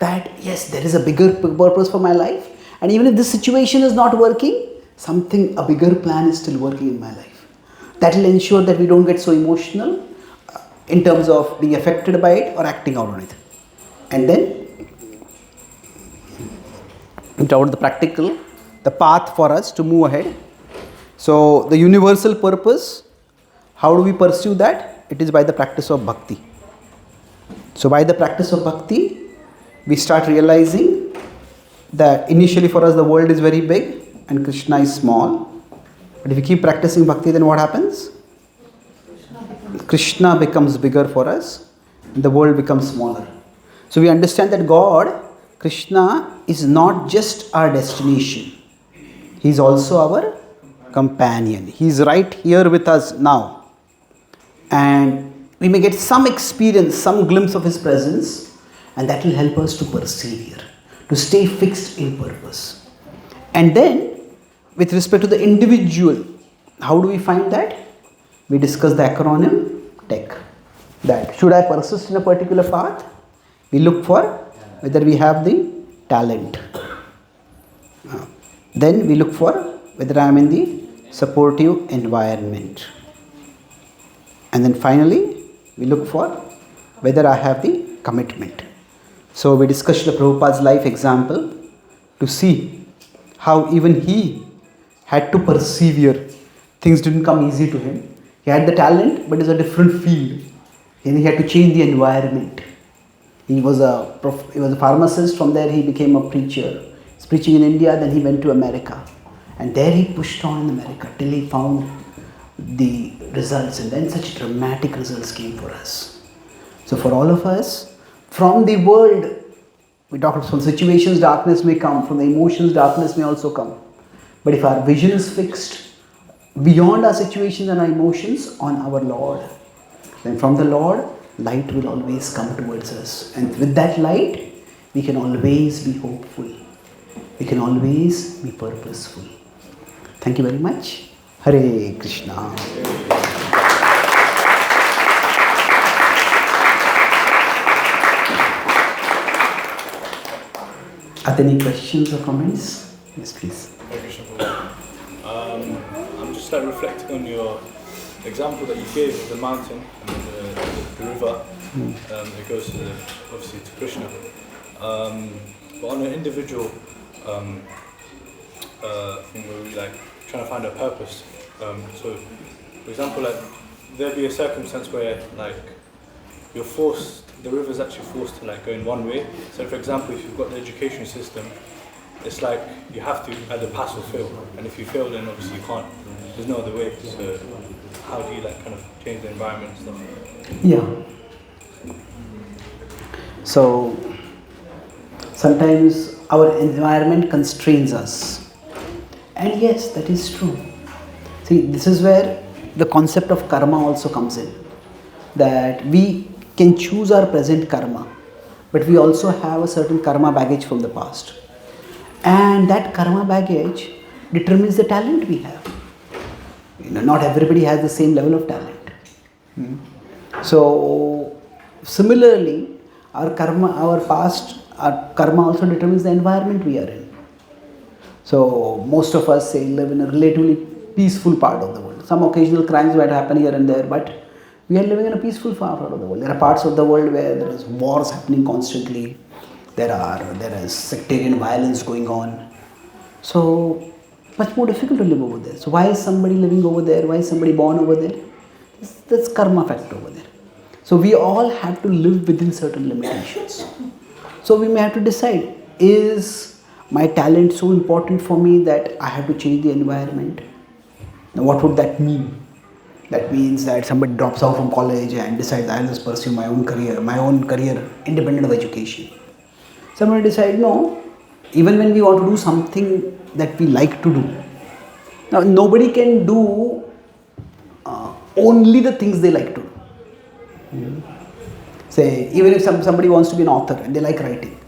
that yes, there is a bigger purpose for my life, and even if this situation is not working, a bigger plan is still working in my life. That will ensure that we don't get so emotional in terms of being affected by it or acting out on it. And then, toward the practical, the path for us to move ahead. So the universal purpose, how do we pursue that? It is by the practice of bhakti. So by the practice of bhakti, we start realizing that initially for us the world is very big and Krishna is small. But if we keep practicing bhakti, then what happens? Krishna becomes bigger for us and the world becomes smaller. So we understand that God, Krishna, is not just our destination. He is also our companion. He is right here with us now. And we may get some experience, some glimpse of His presence, and that will help us to persevere, to stay fixed in purpose. And then, with respect to the individual, how do we find that? We discuss the acronym TECH. That should I persist in a particular path? We look for whether we have the talent. Then we look for whether I am in the supportive environment. And then finally, we look for whether I have the commitment. So we discussed the Prabhupada's life example to see how even he had to persevere. Things didn't come easy to him. He had the talent, but it's a different field. And he had to change the environment. He was a pharmacist. From there he became a preacher. He's preaching in India, then he went to America. And there he pushed on in America till he found the results, and then such dramatic results came for us. So for all of us, from the world, we talk about from situations darkness may come, from the emotions darkness may also come. But if our vision is fixed beyond our situations and our emotions on our Lord, then from the Lord, light will always come towards us. And with that light, we can always be hopeful. We can always be purposeful. Thank you very much. Hare Krishna. Are there any questions or comments? Yes, please. Hare Krishna. I'm just reflecting on your example that you gave of the mountain and the river. It goes to obviously to Krishna. But on an individual thing where we trying to find a purpose. So, for example, there'll be a circumstance where you're forced, the river's actually forced to go in one way. So, for example, if you've got the education system, it's you have to either pass or fail. And if you fail, then obviously you can't. There's no other way. So, how do you kind of change the environment and stuff? Yeah. So, sometimes our environment constrains us. And yes, that is true. See, this is where the concept of karma also comes in. That we can choose our present karma, but we also have a certain karma baggage from the past. And that karma baggage determines the talent we have. Not everybody has the same level of talent. So, similarly, our karma also determines the environment we are in. So, most of us live in a relatively peaceful part of the world. Some occasional crimes might happen here and there, but we are living in a peaceful part of the world. There are parts of the world where there is wars happening constantly. There is sectarian violence going on. So, much more difficult to live over there. So, why is somebody living over there? Why is somebody born over there? That's karma factor over there. So, we all have to live within certain limitations. So, we may have to decide, is my talent so important for me that I have to change the environment? Now, what would that mean? That means that somebody drops out from college and decides, I'll just pursue my own career independent of education. Somebody decides, no, even when we want to do something that we like to do. Now, nobody can do only the things they like to do. Say, even if somebody wants to be an author and they like writing.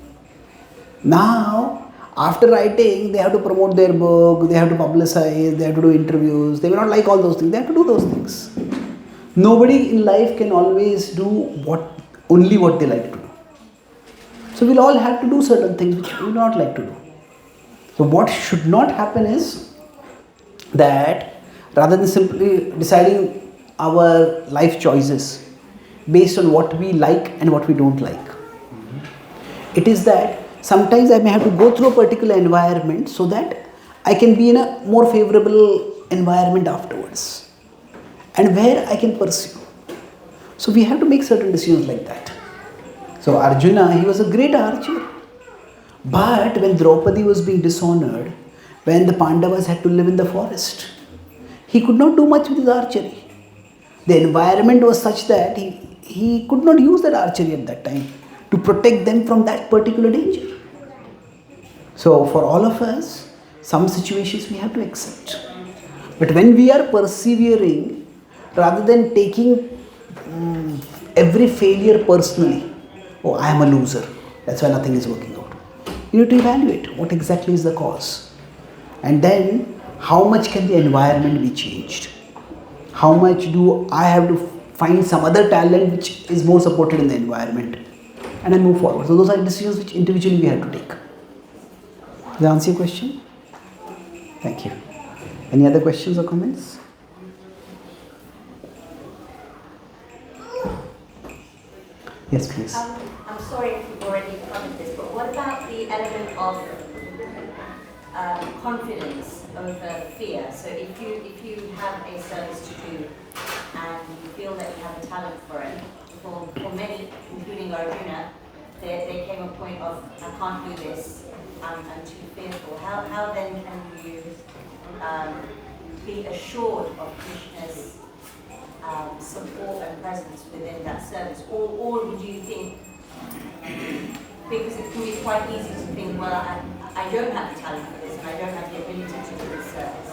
Now, after writing, they have to promote their book, they have to publicize, they have to do interviews. They will not like all those things. They have to do those things. Nobody in life can always do only what they like to do. So we'll all have to do certain things which we do not like to do. So what should not happen is that rather than simply deciding our life choices based on what we like and what we don't like, it is that sometimes I may have to go through a particular environment so that I can be in a more favorable environment afterwards and where I can pursue. So we have to make certain decisions like that. So Arjuna, he was a great archer. But when Draupadi was being dishonored, when the Pandavas had to live in the forest, he could not do much with his archery. The environment was such that he could not use that archery at that time to protect them from that particular danger. So for all of us, some situations we have to accept. But when we are persevering, rather than taking every failure personally, oh, I am a loser, that's why nothing is working out. You need to evaluate what exactly is the cause. And then, how much can the environment be changed? How much do I have to find some other talent which is more supported in the environment? And I move forward. So those are decisions which individually we have to take. Does that answer your question? Thank you. Any other questions or comments? Yes, please. I'm sorry if you've already covered this, but what about the element of confidence over fear? So if you have a service to do and you feel that you have a talent for it, for many, including Arjuna, there came a point of, I can't do this, I'm too fearful. How then can you be assured of Krishna's support and presence within that service? Or would you think, because it can be quite easy to think, well, I don't have the talent for this and I don't have the ability to do this service.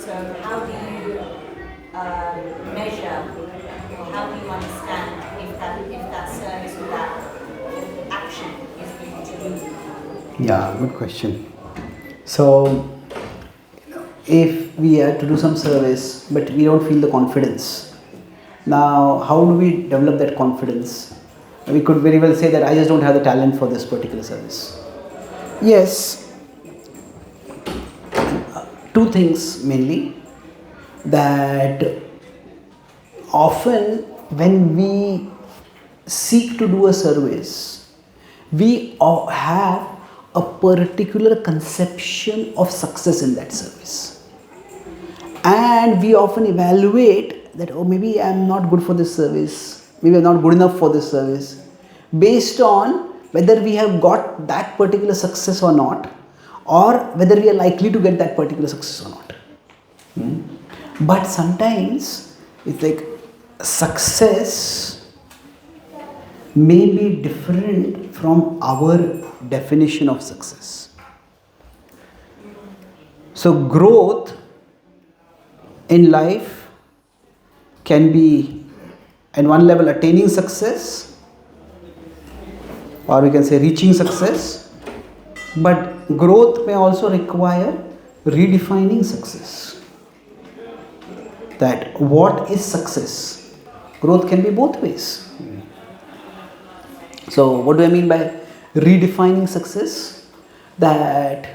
So how do you measure, or how do you understand if that service or that action is going to do? Yeah, good question. So, if we are to do some service but we don't feel the confidence, now how do we develop that confidence? We could very well say that I just don't have the talent for this particular service. Yes, two things mainly. That often when we seek to do a service, we have a particular conception of success in that service. And we often evaluate that, oh, maybe I'm not good for this service, maybe I'm not good enough for this service, based on whether we have got that particular success or not, or whether we are likely to get that particular success or not. But sometimes it's like success may be different from our definition of success. So growth in life can be at one level attaining success, or we can say reaching success, but growth may also require redefining success. That what is success? Growth can be both ways. So what do I mean by redefining success? That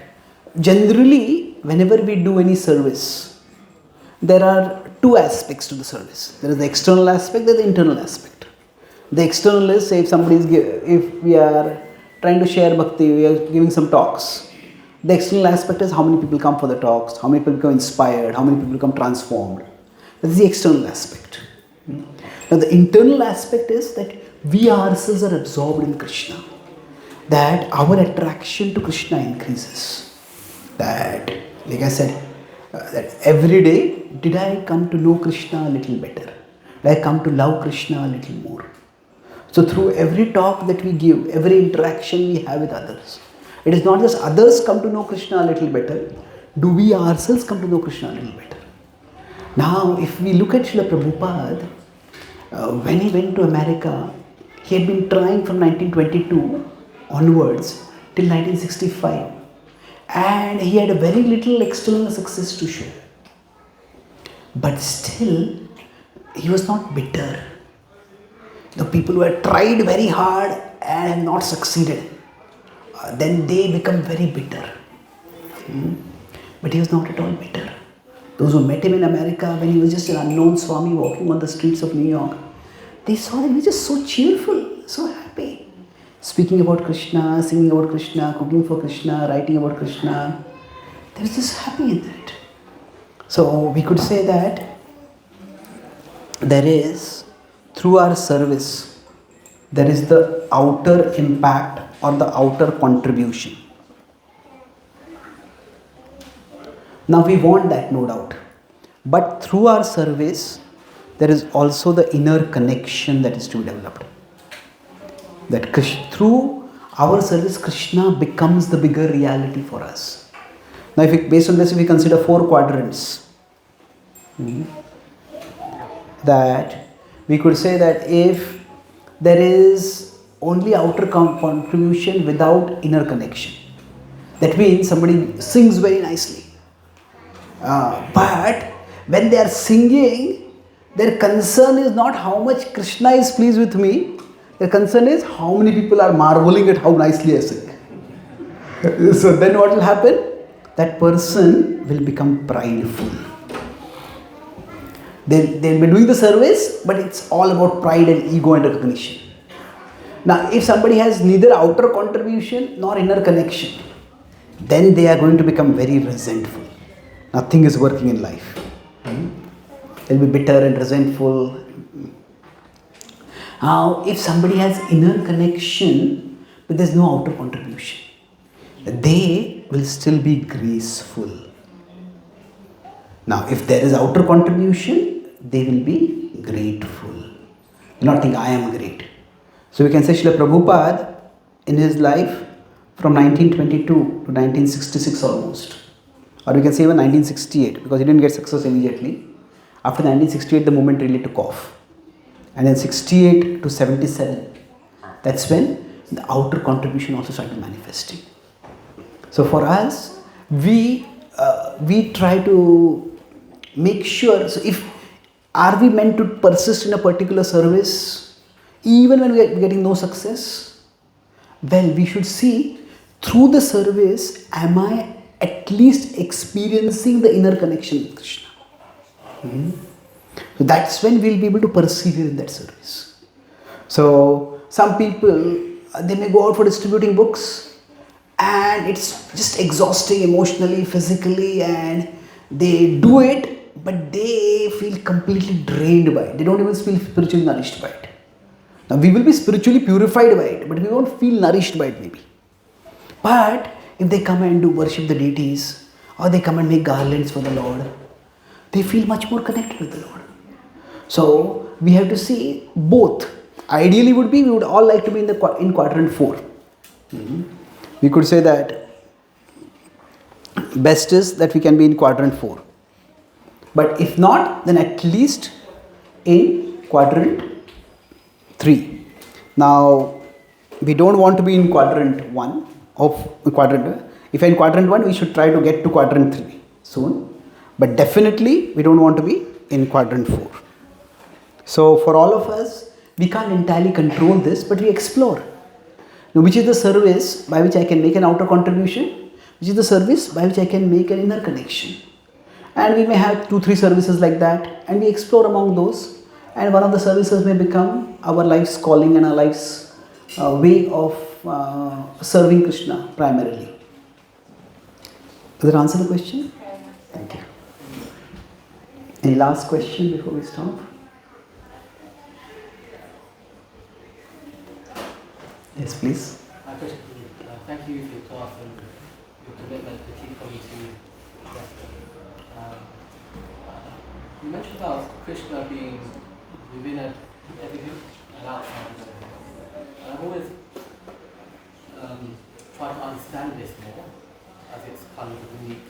generally whenever we do any service, there are two aspects to the service. There is the external aspect, there is the internal aspect. The external is, say if we are trying to share Bhakti, we are giving some talks. The external aspect is how many people come for the talks, how many people become inspired, how many people become transformed. That is the external aspect. Now the internal aspect is that we ourselves are absorbed in Krishna. That our attraction to Krishna increases. That, like I said, that every day, did I come to know Krishna a little better? Did I come to love Krishna a little more? So through every talk that we give, every interaction we have with others, it is not just others come to know Krishna a little better, do we ourselves come to know Krishna a little better? Now, if we look at Srila Prabhupada, when he went to America, he had been trying from 1922 onwards till 1965, and he had a very little external success to show. But still, he was not bitter. The people who had tried very hard and have not succeeded, then they become very bitter. But he was not at all bitter. Those who met him in America when he was just an unknown Swami walking on the streets of New York, they saw him, he was just so cheerful, so happy. Speaking about Krishna, singing about Krishna, cooking for Krishna, writing about Krishna. They were just happy in that. So we could say that there is, through our service, there is the outer impact or the outer contribution. Now we want that, no doubt. But through our service, there is also the inner connection that is to be developed. That through our service, Krishna becomes the bigger reality for us. Now based on this, if we consider 4 quadrants, that we could say that if there is only outer contribution without inner connection, that means somebody sings very nicely. But when they are singing, their concern is not how much Krishna is pleased with me. Their concern is how many people are marveling at how nicely I sing. So then what will happen? That person will become prideful. They'll be doing the service, but it's all about pride and ego and recognition. Now, if somebody has neither outer contribution nor inner connection, then they are going to become very resentful. Nothing is working in life. They'll be bitter and resentful. Now, if somebody has inner connection, but there's no outer contribution. They will still be graceful. Now, if there is outer contribution, they will be grateful. Will not think I am great. So we can say Srila Prabhupada in his life from 1922 to 1966 almost. Or we can say even 1968 because he didn't get success immediately. After 1968 the movement really took off. And then 68 to 77, that's when the outer contribution also started manifesting. So for us, we try to make sure, so if are we meant to persist in a particular service even when we are getting no success? Well, we should see through the service, am I at least experiencing the inner connection with Krishna? So that's when we'll be able to persevere in that service. So some people, they may go out for distributing books and it's just exhausting emotionally, physically, and they do it, but they feel completely drained by it. They don't even feel spiritually nourished by it. Now we will be spiritually purified by it, but we won't feel nourished by it maybe. But if they come and do worship the deities, or they come and make garlands for the Lord, they feel much more connected with the Lord. So we have to see both. Ideally would be we would all like to be in quadrant 4. We could say that best is that we can be in quadrant 4. But if not, then at least in quadrant 3. Now we don't want to be in quadrant 1 of quadrant. If in quadrant 1, we should try to get to quadrant 3 soon. But definitely we don't want to be in quadrant 4. So for all of us, we can't entirely control this, but we explore. Now, which is the service by which I can make an outer contribution? Which is the service by which I can make an inner connection? And we may have 2-3 services like that, and we explore among those. And one of the services may become our life's calling and our life's way of serving Krishna primarily. Does that answer the question? Thank you. Any last question before we stop? Yes, please. Thank you for your class and your commitment to keep coming to Leicester. You mentioned about Krishna being within everything and outside of everything. And I've always tried to understand this more, as it's kind of a unique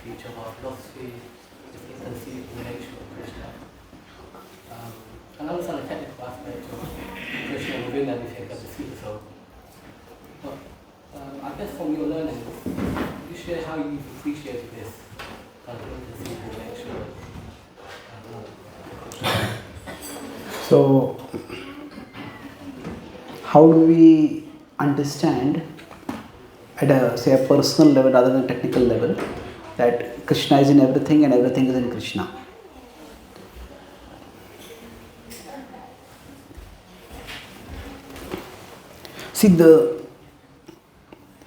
feature of our philosophy, this inconceived relation of Krishna. And I understand the technical aspect of Krishna within everything as a super soul. But I guess from your learning, you share how you've appreciated this kind of inconceived relation of Krishna. So, how do we understand at a personal level rather than technical level that Krishna is in everything and everything is in Krishna? See,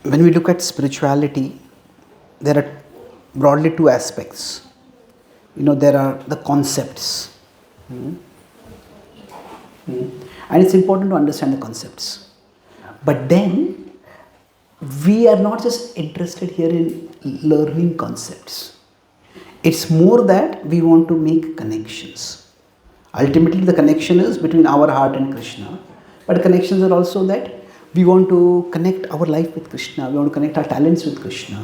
when we look at spirituality, there are broadly 2 aspects. There are the concepts. And it's important to understand the concepts. But then, we are not just interested here in learning concepts. It's more that we want to make connections. Ultimately, the connection is between our heart and Krishna. But connections are also that we want to connect our life with Krishna. We want to connect our talents with Krishna.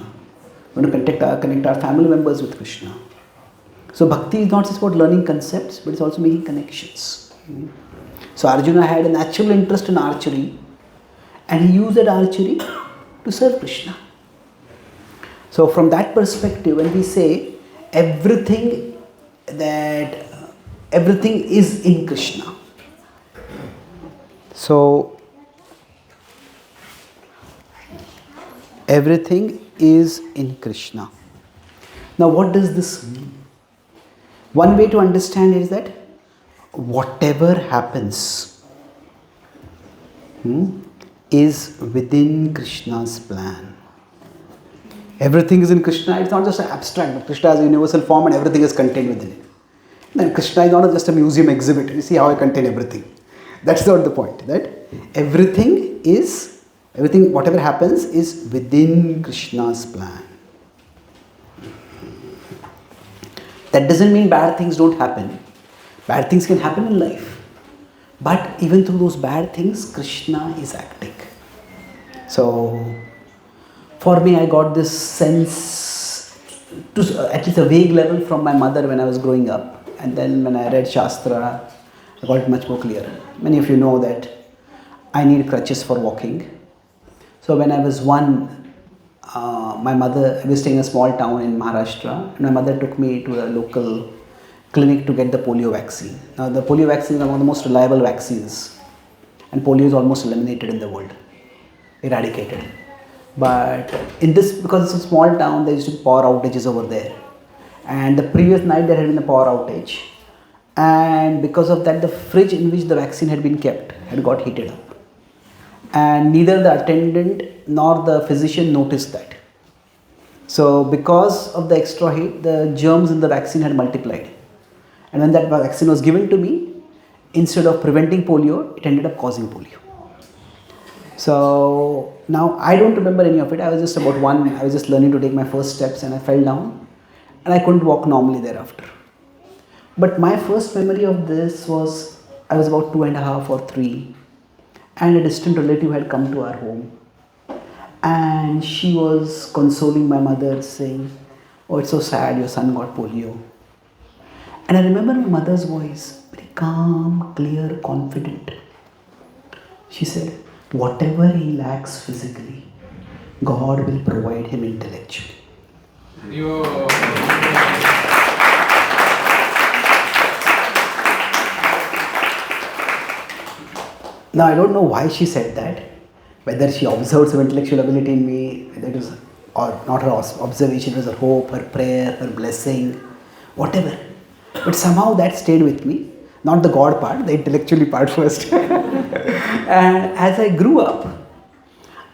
We want to connect our family members with Krishna. So Bhakti is not just about learning concepts, but it's also making connections. So Arjuna had a natural interest in archery, and he used that archery to serve Krishna. So from that perspective, when we say everything is in Krishna. So everything is in Krishna. Now what does this mean? One way to understand is that whatever happens is within Krishna's plan. Everything is in Krishna. It's not just an abstract, but Krishna has a universal form and everything is contained within it. Then Krishna is not just a museum exhibit. You see how I contain everything. That's not the point. That everything is Everything, whatever happens is within Krishna's plan. That doesn't mean bad things don't happen. Bad things can happen in life. But even through those bad things, Krishna is acting. So, for me, I got this sense, to at least a vague level, from my mother when I was growing up. And then when I read Shastra, I got it much more clear. Many of you know that I need crutches for walking. So when I was I was staying in a small town in Maharashtra, and my mother took me to a local clinic to get the polio vaccine. Now the polio vaccine is one of the most reliable vaccines, and polio is almost eliminated in the world, eradicated. But because it's a small town, there used to be power outages over there. And the previous night there had been a power outage, and because of that the fridge in which the vaccine had been kept had got heated up. And neither the attendant nor the physician noticed that. So because of the extra heat, the germs in the vaccine had multiplied. And when that vaccine was given to me, instead of preventing polio, it ended up causing polio. So now I don't remember any of it. I was just learning to take my first steps, and I fell down and I couldn't walk normally thereafter. But my first memory of this was, I was about 2.5 or 3, and a distant relative had come to our home, and she was consoling my mother, saying, "Oh, it's so sad, your son got polio." And I remember my mother's voice, very calm, clear, confident. She said, "Whatever he lacks physically, God will provide him intellectually." Now I don't know why she said that, whether she observed some intellectual ability in me, whether it was or not her observation, it was her hope, her prayer, her blessing, whatever. But somehow that stayed with me, not the God part, the intellectually part first. And as I grew up,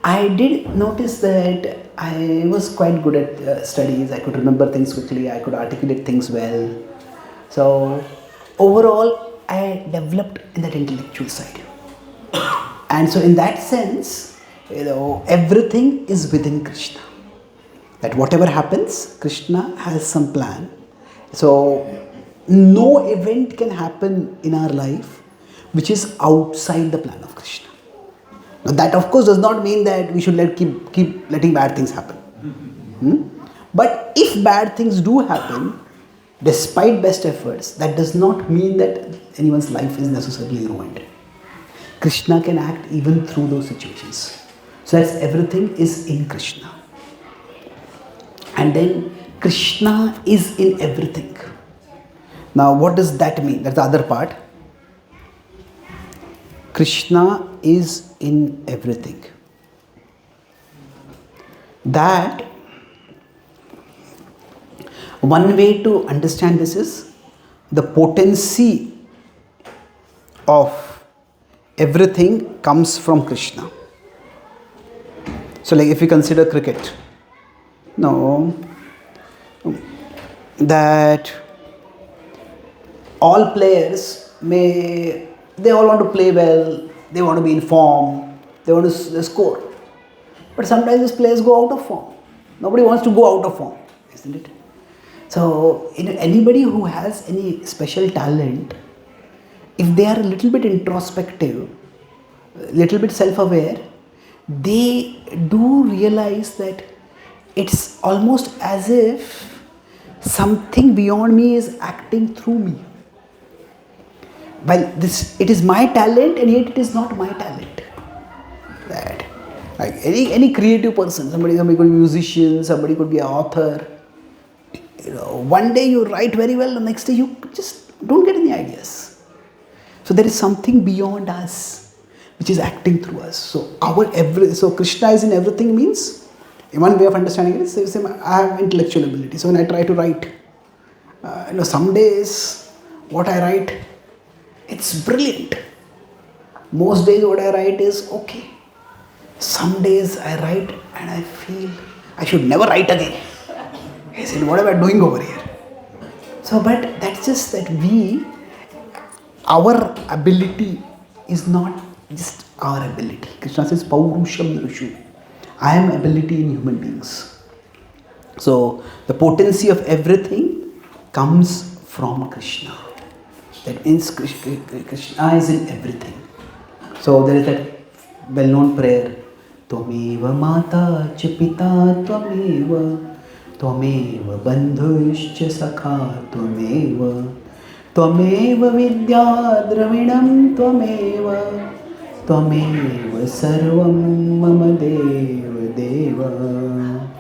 I did notice that I was quite good at studies. I could remember things quickly, I could articulate things well. So overall, I developed in that intellectual side. And so in that sense, everything is within Krishna. That whatever happens, Krishna has some plan. So no event can happen in our life which is outside the plan of Krishna. Now that of course does not mean that we should keep letting bad things happen. But if bad things do happen, despite best efforts, that does not mean that anyone's life is necessarily ruined. Krishna can act even through those situations. So that's everything is in Krishna. And then Krishna is in everything. Now what does that mean? That's the other part. Krishna is in everything. That one way to understand this is the potency of everything comes from Krishna. So like if you consider cricket, that all players they all want to play well, they want to be in form, they want to score. But sometimes these players go out of form. Nobody wants to go out of form, isn't it? So anybody who has any special talent, if they are a little bit introspective, a little bit self-aware, they do realize that it's almost as if something beyond me is acting through me. Well, it is my talent, and yet it is not my talent. That, like any creative person, somebody could be a musician, somebody could be an author. One day you write very well, the next day you just don't get any ideas. So there is something beyond us which is acting through us. So Krishna is in everything means, one way of understanding it is, I have intellectual ability. So when I try to write, some days what I write, it's brilliant. Most days what I write is okay. Some days I write and I feel I should never write again. I said, what am I doing over here? So, but that's just that our ability is not just our ability. Krishna says, Paurusham Nirushu. I am ability in human beings. So the potency of everything comes from Krishna. That means Krishna is in everything. So there is that well-known prayer, Tvameva Mata Cha Pita Tvameva Tvameva Bandhushcha Sakha Tvameva Tvameva Vidya Dravinam Tvameva Tvameva Sarvam Mama Deva Deva.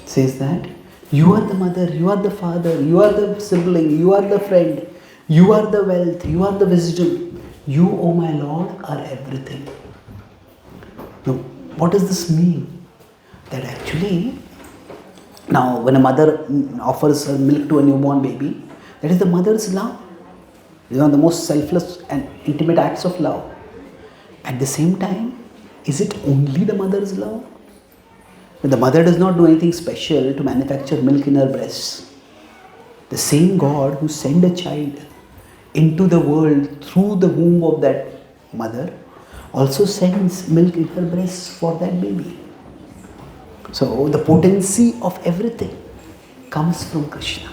Says that you are the mother, you are the father, you are the sibling, you are the friend, you are the wealth, you are the wisdom. You, O my Lord, are everything. Now, what does this mean? That actually, now when a mother offers her milk to a newborn baby, that is the mother's love. These are the most selfless and intimate acts of love. At the same time, is it only the mother's love? The mother does not do anything special to manufacture milk in her breasts. The same God who sent a child into the world through the womb of that mother also sends milk in her breasts for that baby. So the potency of everything comes from Krishna.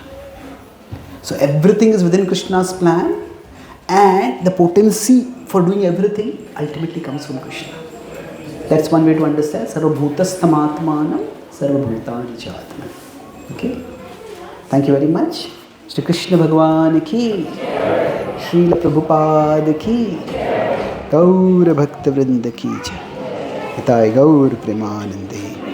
So everything is within Krishna's plan, and the potency for doing everything ultimately comes from Krishna. That's one way to understand Sarvabhutastamatmanam Sarvabhutani Chatman. Okay? Thank you very much. Shri Krishna Bhagwan ki, Srila Prabhupada ki, Gaur Bhakta Vrinda ki, Hitai Gaur Premanande.